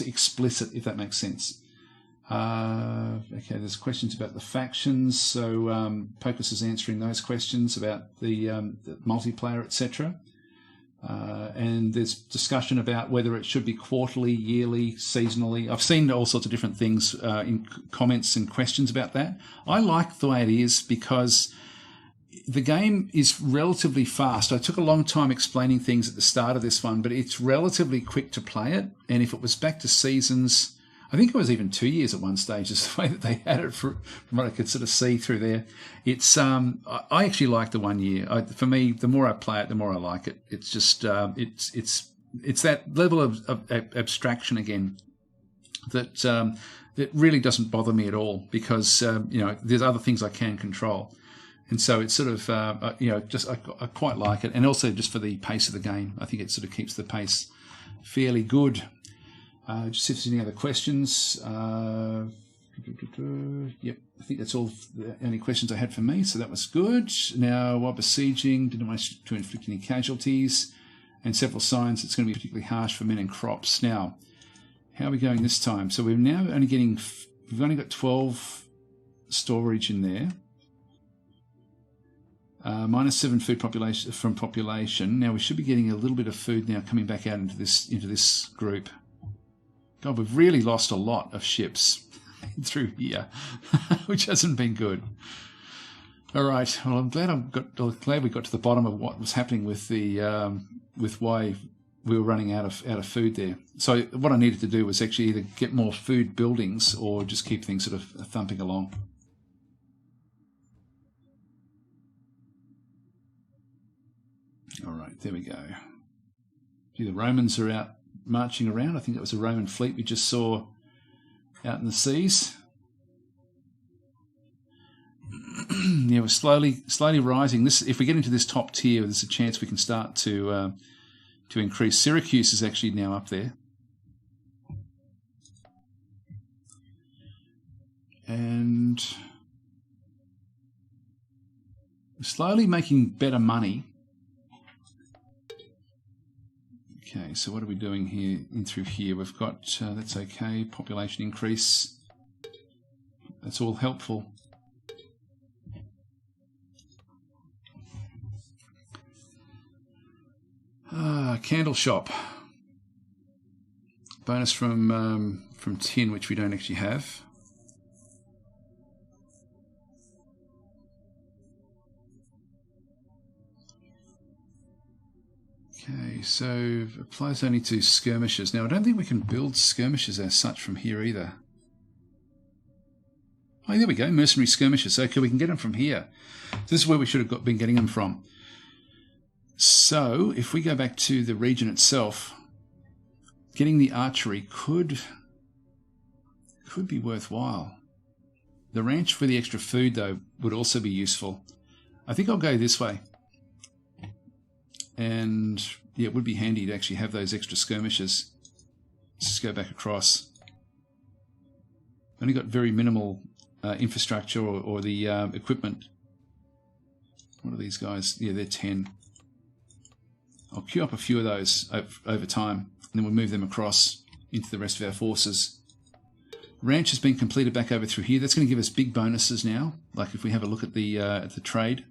explicit, if that makes sense. Okay, there's questions about the factions. So Pocus is answering those questions about the multiplayer, etc. And there's discussion about whether it should be quarterly, yearly, seasonally. I've seen all sorts of different things in comments and questions about that. I like the way it is because the game is relatively fast. I took a long time explaining things at the start of this one, but it's relatively quick to play it. And if it was back to seasons, I think it was even 2 years at one stage, is the way that they had it from what I could sort of see through there. It's I actually like the 1 year. For me, the more I play it, the more I like it. It's just it's that level of abstraction again that it really doesn't bother me at all, because there's other things I can control, and so it's sort of just I quite like it, and also just for the pace of the game, I think it sort of keeps the pace fairly good. Just see if there's any other questions. Yep, I think that's all the only questions I had for me, so that was good. Now, while besieging, didn't manage to inflict any casualties, and several signs it's going to be particularly harsh for men and crops. Now, how are we going this time? So we're now only getting, we've only got 12 storage in there. -7 food population from population. Now we should be getting a little bit of food now coming back out into this group. God, we've really lost a lot of ships through here, which hasn't been good. All right. Well, I'm glad we got to the bottom of what was happening with the with why we were running out of food there. So what I needed to do was actually either get more food buildings or just keep things sort of thumping along. All right, there we go. The Romans are out marching around. I think that was a Roman fleet we just saw out in the seas. Yeah, we're slowly rising. This, if we get into this top tier, there's a chance we can start to increase. Syracuse is actually now up there, and we're slowly making better money. Okay, so what are we doing here in through here? We've got, that's okay, population increase. That's all helpful. Candle shop. Bonus from tin, which we don't actually have. Okay, so applies only to skirmishes. Now, I don't think we can build skirmishes as such from here either. Oh, there we go, mercenary skirmishes. Okay, we can get them from here. This is where we should have been getting them from. So, if we go back to the region itself, getting the archery could be worthwhile. The ranch for the extra food, though, would also be useful. I think I'll go this way. And yeah, it would be handy to actually have those extra skirmishes. Let's just go back across. Only got very minimal infrastructure or the equipment. What are these guys? Yeah, they're 10. I'll queue up a few of those over time, and then we'll move them across into the rest of our forces. Ranch has been completed back over through here. That's going to give us big bonuses now. Like if we have a look at the trade,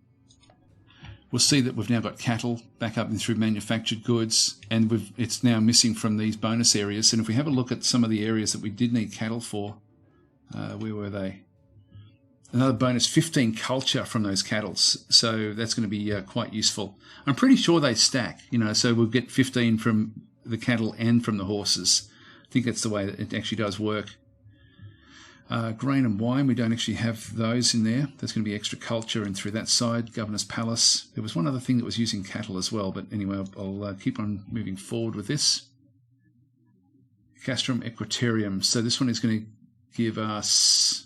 we'll see that we've now got cattle back up and through manufactured goods, and it's now missing from these bonus areas. And if we have a look at some of the areas that we did need cattle for, where were they? Another bonus, 15 culture from those cattle. So that's going to be quite useful. I'm pretty sure they stack, so we'll get 15 from the cattle and from the horses. I think that's the way that it actually does work. Grain and wine, we don't actually have those in there. There's going to be extra culture, and through that side, Governor's Palace. There was one other thing that was using cattle as well, but anyway, I'll keep on moving forward with this. Castrum Equatorium. So this one is going to give us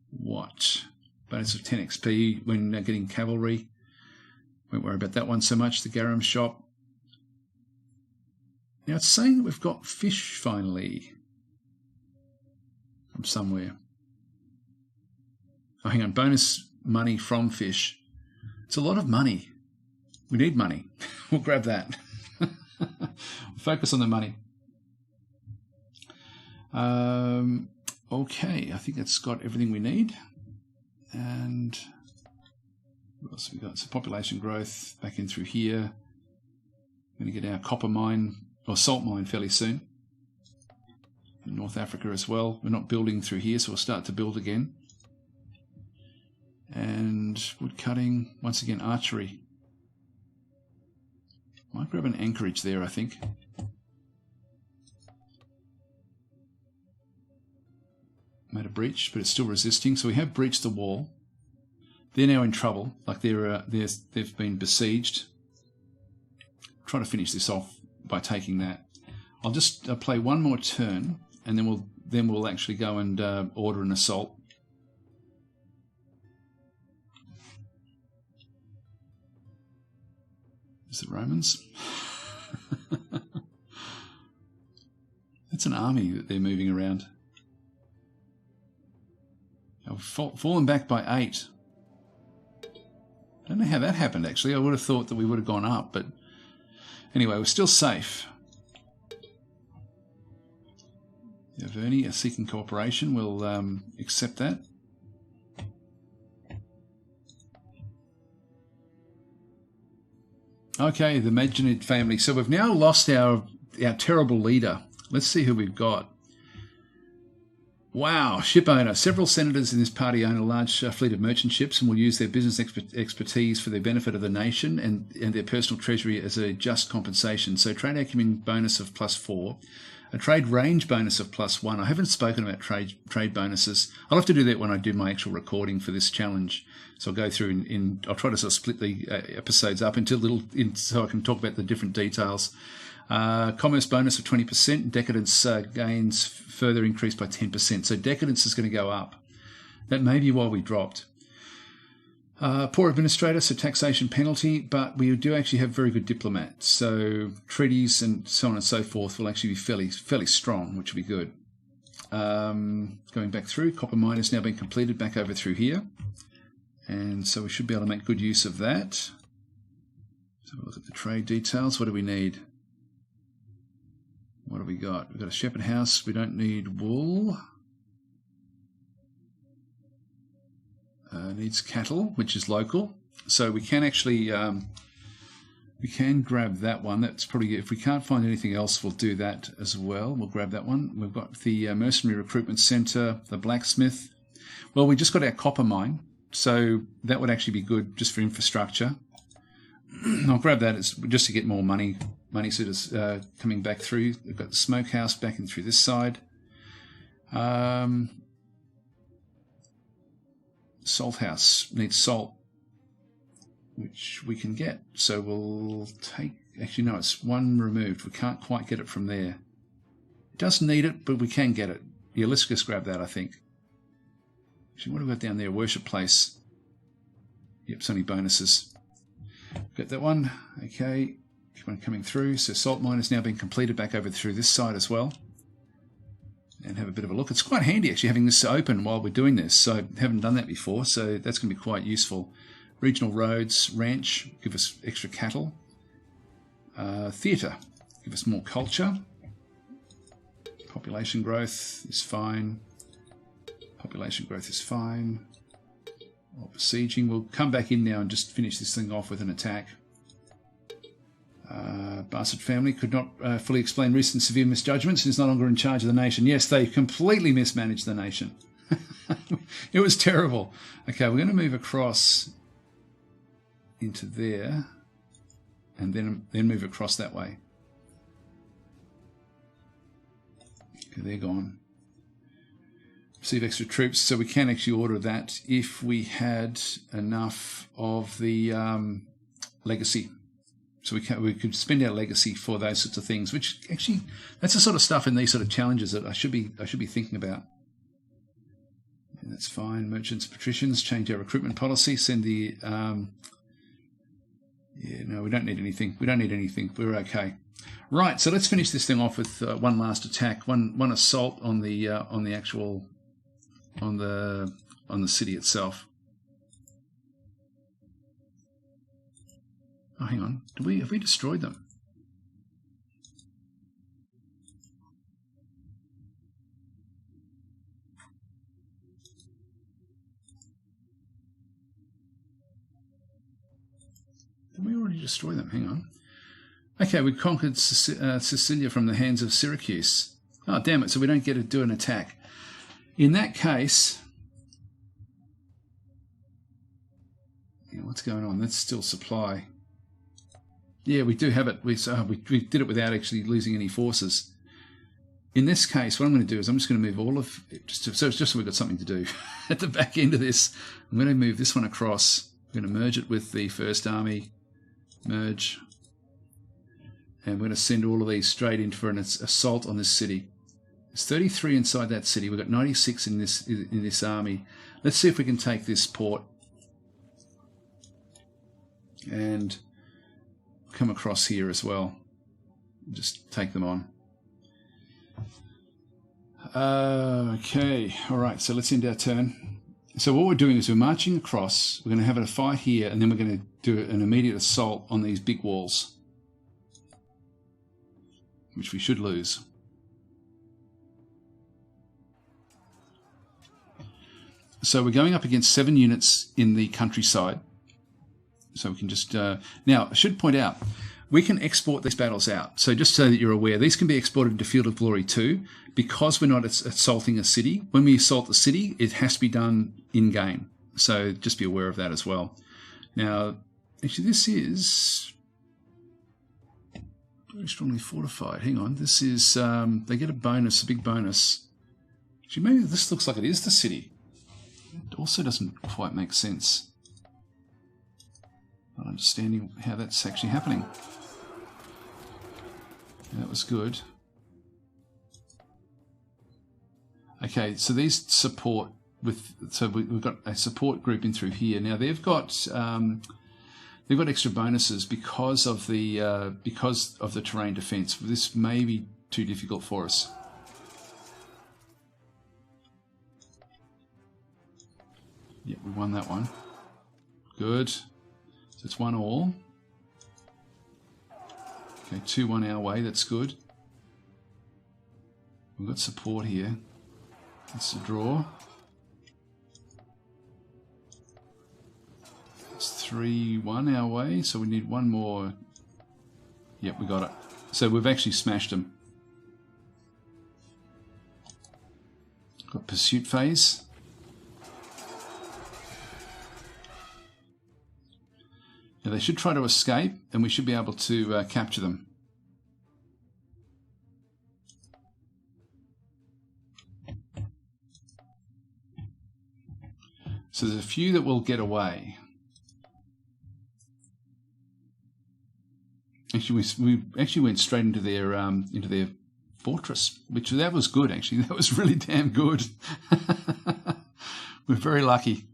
what? Bonus of 10 XP when getting cavalry. Won't worry about that one so much. The garum shop. Now it's saying that we've got fish finally. From somewhere. Oh, hang on. Bonus money from fish. It's a lot of money. We need money. We'll grab that. Focus on the money. Okay, I think that's got everything we need. And what else have we got? So population growth back in through here. We're going to get our copper mine or salt mine fairly soon. In North Africa as well. We're not building through here, so we'll start to build again. And wood cutting, once again archery. Might grab an anchorage there, I think. made a breach, but it's still resisting. So we have breached the wall. They're now in trouble, like they've been besieged. Try to finish this off by taking that. I'll just play one more turn, and then we'll actually go and order an assault. Is it Romans? That's an army that they're moving around. I've fallen back by 8. I don't know how that happened, actually. I would have thought that we would have gone up, but anyway, we're still safe. Yeah, Vernie, seeking cooperation. We'll accept that. Okay, the Maginid family. So we've now lost our terrible leader. Let's see who we've got. Wow, ship owner. Several senators in this party own a large fleet of merchant ships and will use their business expertise for the benefit of the nation and their personal treasury as a just compensation. So trade acumen bonus of +4. A trade range bonus of +1. I haven't spoken about trade bonuses. I'll have to do that when I do my actual recording for this challenge. So I'll go through I'll try to sort of split the episodes up into so I can talk about the different details. Commerce bonus of 20%. Decadence gains further increased by 10%. So decadence is going to go up. That may be why we dropped. Poor administrator, so taxation penalty, but we do actually have very good diplomats. So treaties and so on and so forth will actually be fairly strong, which will be good. Going back through, copper mine has now been completed back over through here. And so we should be able to make good use of that. So we'll look at the trade details. What do we need? What have we got? We've got a shepherd house. We don't need wool. Needs cattle, which is local. So we can actually we can grab that one. That's probably, if we can't find anything else, we'll do that as well. We'll grab that one. We've got the mercenary recruitment centre, the blacksmith. Well, we just got our copper mine, so that would actually be good just for infrastructure. I'll grab that just to get more money suitors coming back through. We've got the smokehouse back in through this side. Salt house needs salt, which we can get. So we'll take... Actually, no, it's one removed. We can't quite get it from there. It doesn't need it, but we can get it. Yeah, let's just grab that, I think. Actually, what have we got down there? Worship place. Yep, it's only bonuses. Got that one. Okay. Keep on coming through. So salt mine has now been completed back over through this side as well. And have a bit of a look. It's quite handy actually having this open while we're doing this. So I haven't done that before, so that's going to be quite useful. Regional roads, ranch, give us extra cattle. Theatre, give us more culture. Population growth is fine. Population growth is fine. Or besieging. We'll come back in now and just finish this thing off with an attack. Bastard family could not fully explain recent severe misjudgments and is no longer in charge of the nation. Yes, they completely mismanaged the nation. It was terrible. Okay, we're going to move across into there and then move across that way. Okay, they're gone. Receive extra troops. So we can actually order that if we had enough of the legacy. So we could spend our legacy for those sorts of things, which actually, that's the sort of stuff in these sort of challenges that I should be thinking about. And that's fine. Merchants, patricians, change our recruitment policy. Send the yeah, no, we don't need anything. We don't need anything. We're okay. Right. So let's finish this thing off with one last attack, one assault on the actual on the city itself. Oh, hang on. Have we destroyed them? Did we already destroy them? Hang on. Okay, we conquered Sicilia from the hands of Syracuse. Oh, damn it. So we don't get to do an attack. In that case... Yeah, what's going on? That's still supply. Yeah, we do have it. We did it without actually losing any forces. in this case, what I'm going to do is I'm just going to move all of it, so it's just so we've got something to do at the back end of this. I'm going to move this one across. I'm going to merge it with the First Army, merge, and we're going to send all of these straight in for an assault on this city. There's 33 inside that city. We've got 96 in this army. Let's see if we can take this port and come across here as well. Just take them on. Okay, all right, so let's end our turn. So what we're doing is we're marching across. We're going to have a fight here, and then we're going to do an immediate assault on these big walls, which we should lose. So we're going up against 7 units in the countryside. So we can just... now, I should point out, we can export these battles out. So just so that you're aware, these can be exported into Field of Glory too, because we're not assaulting a city. When we assault the city, it has to be done in-game. So just be aware of that as well. Now, actually this is very strongly fortified. Hang on, this is... they get a bonus, a big bonus. Actually, maybe this looks like it is the city. It also doesn't quite make sense. Not understanding how that's actually happening. That was good. Okay, so these support with... So we've got a support group in through here. Now they've got extra bonuses because of the terrain defense. This may be too difficult for us. Yep, we won that one. Good. So it's 1-all. Okay, 2-1 our way. That's good. We've got support here. It's a draw. It's 3-1 our way, so we need one more. Yep, we got it. So we've actually smashed them. Got pursuit phase. Now they should try to escape, and we should be able to capture them. So there's a few that will get away. Actually, we actually went straight into their fortress, which that was good. Actually, that was really damn good. We're very lucky.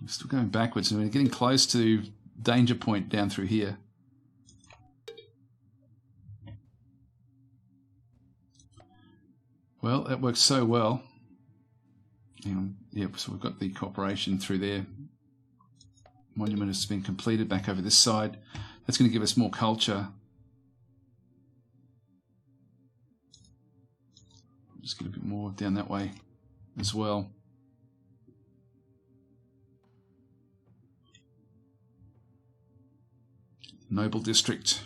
We're still going backwards, and we're getting close to danger point down through here. Well, that works so well. Yep, so we've got the cooperation through there. Monument has been completed back over this side. That's going to give us more culture. Just get a bit more down that way as well. Noble district.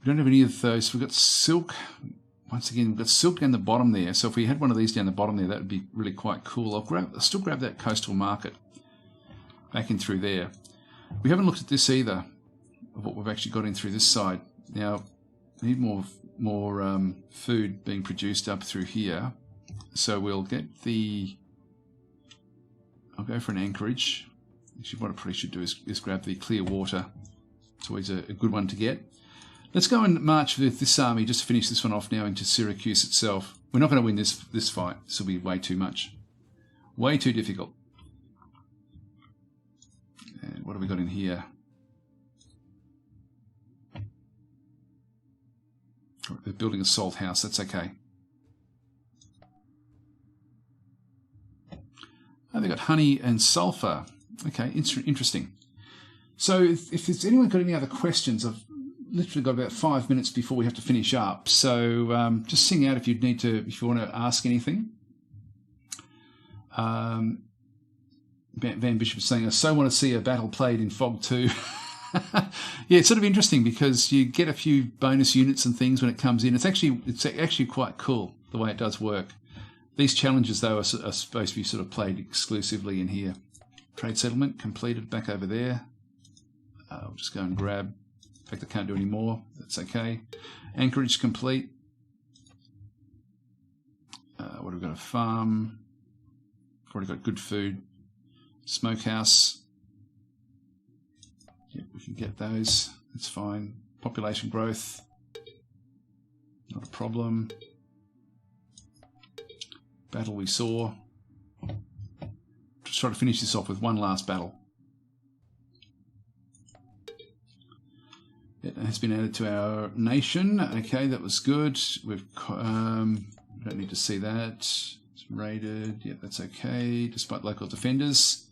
We don't have any of those. We've got silk. Once again, we've got silk down the bottom there. So if we had one of these down the bottom there, that would be really quite cool. I'll still grab that coastal market back in through there. We haven't looked at this either, of what we've actually got in through this side. Now, we need more food being produced up through here. So we'll get the... I'll go for an anchorage. Actually, what I probably should do is grab the clear water. It's always a good one to get. Let's go and march with this army just to finish this one off now into Syracuse itself. We're not going to win this fight. This will be way too much. Way too difficult. And what have we got in here? They're building a salt house. That's okay. Oh, they've got honey and sulfur. Okay, interesting. So if there's anyone got any other questions, I've literally got about 5 minutes before we have to finish up. So just sing out if you want to ask anything. Van Bishop is saying, I so want to see a battle played in Fog 2. Yeah, it's sort of interesting because you get a few bonus units and things when it comes in. It's actually quite cool the way it does work. These challenges, though, are supposed to be sort of played exclusively in here. Trade settlement completed back over there. We'll just go and grab fact, I can't do any more. That's okay. Anchorage complete. What have we got? A farm. Already got good food. Smokehouse. Yep, we can get those. That's fine. Population growth. Not a problem. Battle we saw. Just try to finish this off with one last battle. It has been added to our nation. Okay, that was good. We don't need to see that. It's raided. Yeah, that's okay. Despite local defenders.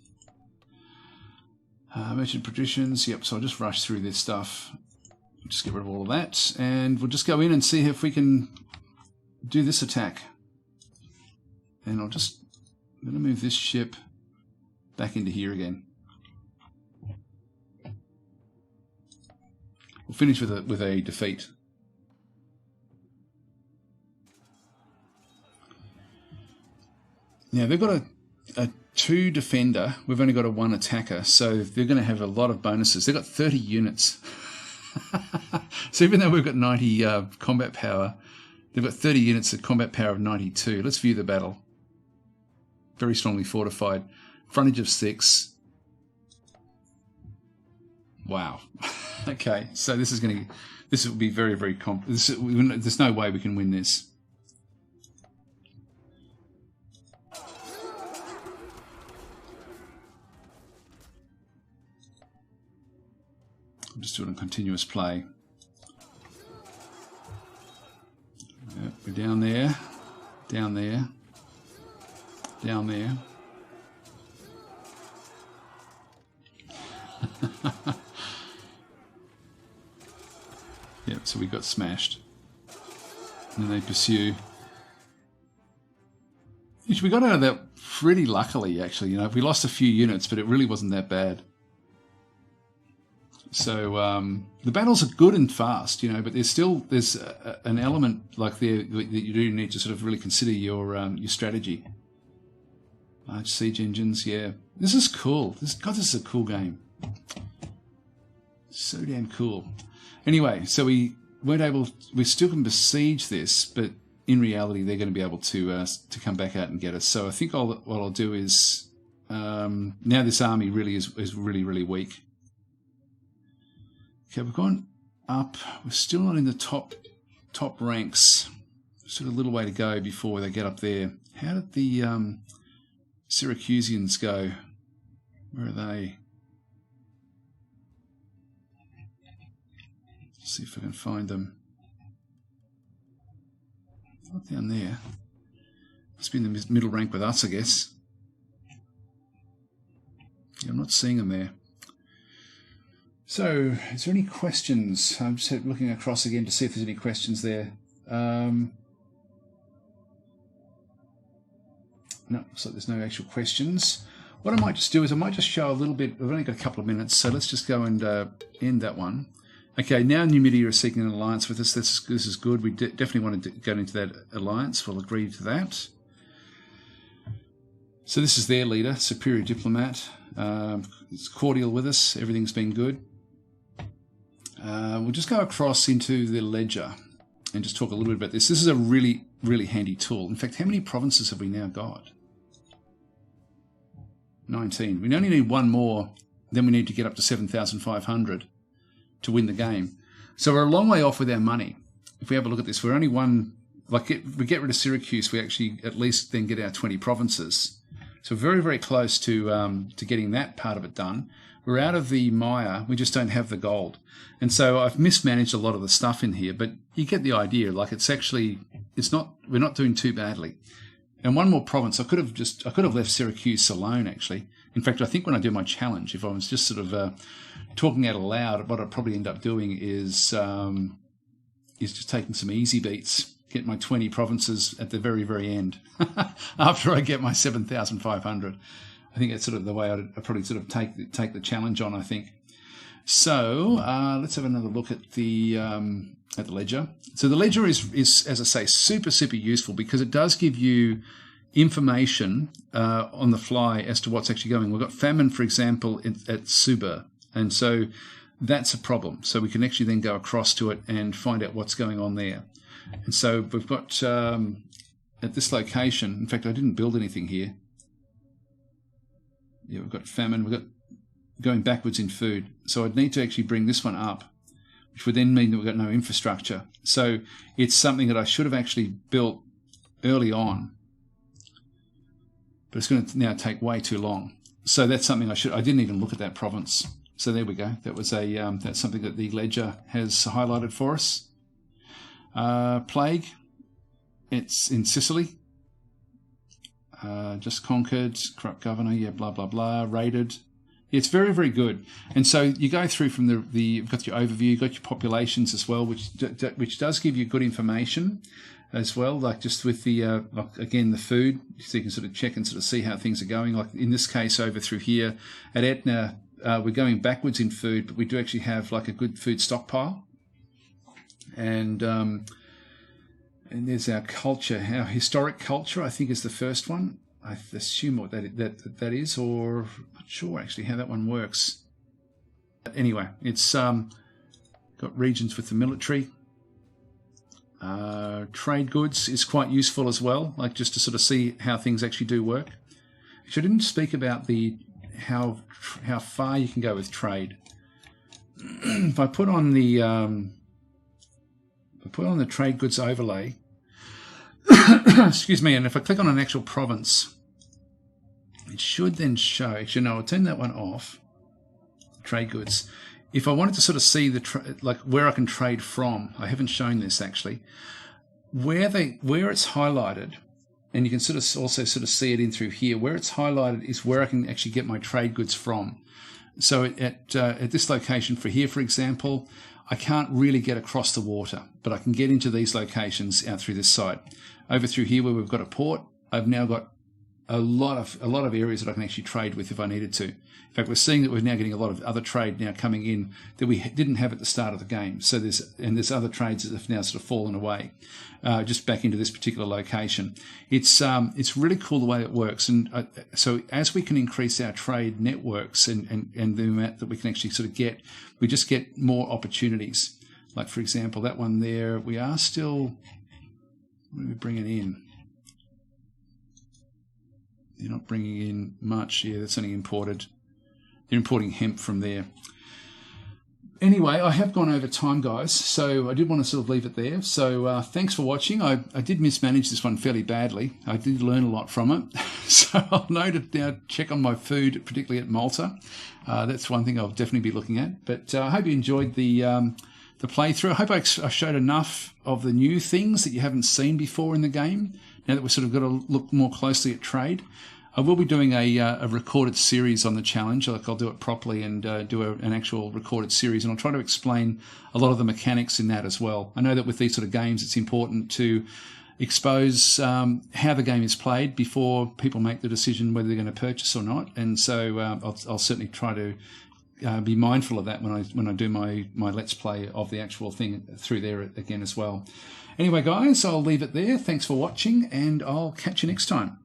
Merchant traditions. Yep, so I'll just rush through this stuff. Just get rid of all of that. And we'll just go in and see if we can do this attack. And I'm going to move this ship back into here again. We'll finish with a defeat. Now they've got a 2 defender. We've only got a 1 attacker, so they're going to have a lot of bonuses. They've got 30 units. So even though we've got 90 combat power, they've got 30 units of combat power of 92. Let's view the battle. Very strongly fortified. Frontage of 6. Wow. Okay, so this will be very, very there's no way we can win this. I'm just doing a continuous play. We're down there, down there, down there. Yep, so we got smashed. And then they pursue. We got out of that pretty luckily, actually. You know, we lost a few units, but it really wasn't that bad. So the battles are good and fast, you know, but there's an element like there that you do need to sort of really consider your strategy. Large siege engines, yeah. This is cool. This is a cool game. So damn cool. Anyway, so we still can besiege this, but in reality they're going to be able to come back out and get us. So I think what I'll do is now this army really is really, really weak. Okay, we've gone up. We're still not in the top ranks. Still a little way to go before they get up there. How did the Syracusans go? Where are they? Let's see if I can find them. Not down there. Must be in the middle rank with us, I guess. Yeah, I'm not seeing them there. So, is there any questions? I'm just looking across again to see if there's any questions there. No, looks like there's no actual questions. What I might just do is I might just show a little bit. We've only got a couple of minutes, so let's just go and end that one. Okay, now Numidia are seeking an alliance with us. This is good. We definitely want to go into that alliance. We'll agree to that. So this is their leader, Superior Diplomat. It's cordial with us. Everything's been good. We'll just go across into the ledger and just talk a little bit about this. This is a really, really handy tool. In fact, how many provinces have we now got? 19. We only need one more, then we need to get up to 7,500 to win the game. So we're a long way off with our money. If we have a look at this, we're only one, we get rid of Syracuse, we actually at least then get our 20 provinces. So we're very, very close to getting that part of it done. We're out of the mire, we just don't have the gold. And so I've mismanaged a lot of the stuff in here, but you get the idea. Like we're not doing too badly. And one more province, I could have left Syracuse alone, actually. In fact, I think when I do my challenge, if I was just sort of talking out aloud, what I'd probably end up doing is just taking some easy beats, get my 20 provinces at the very, very end, after I get my 7,500. I think that's sort of the way I'd probably sort of take the challenge on, I think. So let's have another look at the ledger. So the ledger is, as I say, super, super useful because it does give you information on the fly as to what's actually going. We've got famine, for example, at Suba. And so that's a problem. So we can actually then go across to it and find out what's going on there. And so we've got at this location, in fact, I didn't build anything here. Yeah, we've got famine, we've got going backwards in food. So I'd need to actually bring this one up, which would then mean that we've got no infrastructure. So it's something that I should have actually built early on, but it's going to now take way too long. So that's something I didn't even look at that province. So there we go. That was that's something that the ledger has highlighted for us. Plague, it's in Sicily. Just conquered, corrupt governor, yeah, blah, blah, blah, raided. Yeah, it's very, very good. And so you go through from you've got your overview, you've got your populations as well, which does give you good information as well, like just with the, again, the food, so you can sort of check and sort of see how things are going. Like in this case over through here at Etna, we're going backwards in food, but we do actually have like a good food stockpile. And there's our culture, our historic culture, I think is the first one. I assume what that is, or I'm not sure actually how that one works. But anyway, it's got regions with the military. Trade goods is quite useful as well, like just to sort of see how things actually do work. Actually, I didn't speak about how far you can go with trade. If I put on the trade goods overlay, excuse me, and if I click on an actual province, it should then show. Actually, no, I'll turn that one off. Trade goods. If I wanted to sort of see like where I can trade from, I haven't shown this actually. Where it's highlighted, and you can sort of also sort of see it in through here. Where it's highlighted is where I can actually get my trade goods from. So at this location for here, for example, I can't really get across the water, but I can get into these locations out through this site. Over through here where we've got a port, I've now got a lot of areas that I can actually trade with if I needed to. In fact, we're seeing that we're now getting a lot of other trade now coming in that we didn't have at the start of the game. So there's other trades that have now sort of fallen away, just back into this particular location. It's really cool the way it works. And so as we can increase our trade networks and the amount that we can actually sort of get, we just get more opportunities. Like for example, that one there, we are still, what are we bringing in? You're not bringing in much. Yeah, that's only imported. They're importing hemp from there. Anyway, I have gone over time, guys, so I did want to sort of leave it there. So thanks for watching. I did mismanage this one fairly badly. I did learn a lot from it. So I'll know to now check on my food, particularly at Malta. That's one thing I'll definitely be looking at. But I hope you enjoyed the playthrough. I hope I showed enough of the new things that you haven't seen before in the game, now that we've sort of got to look more closely at trade. I will be doing a recorded series on the challenge. Like I'll do it properly and do an actual recorded series, and I'll try to explain a lot of the mechanics in that as well. I know that with these sort of games, it's important to expose how the game is played before people make the decision whether they're going to purchase or not. And so I'll certainly try to be mindful of that when I do my Let's Play of the actual thing through there again as well. Anyway, guys, I'll leave it there. Thanks for watching, and I'll catch you next time.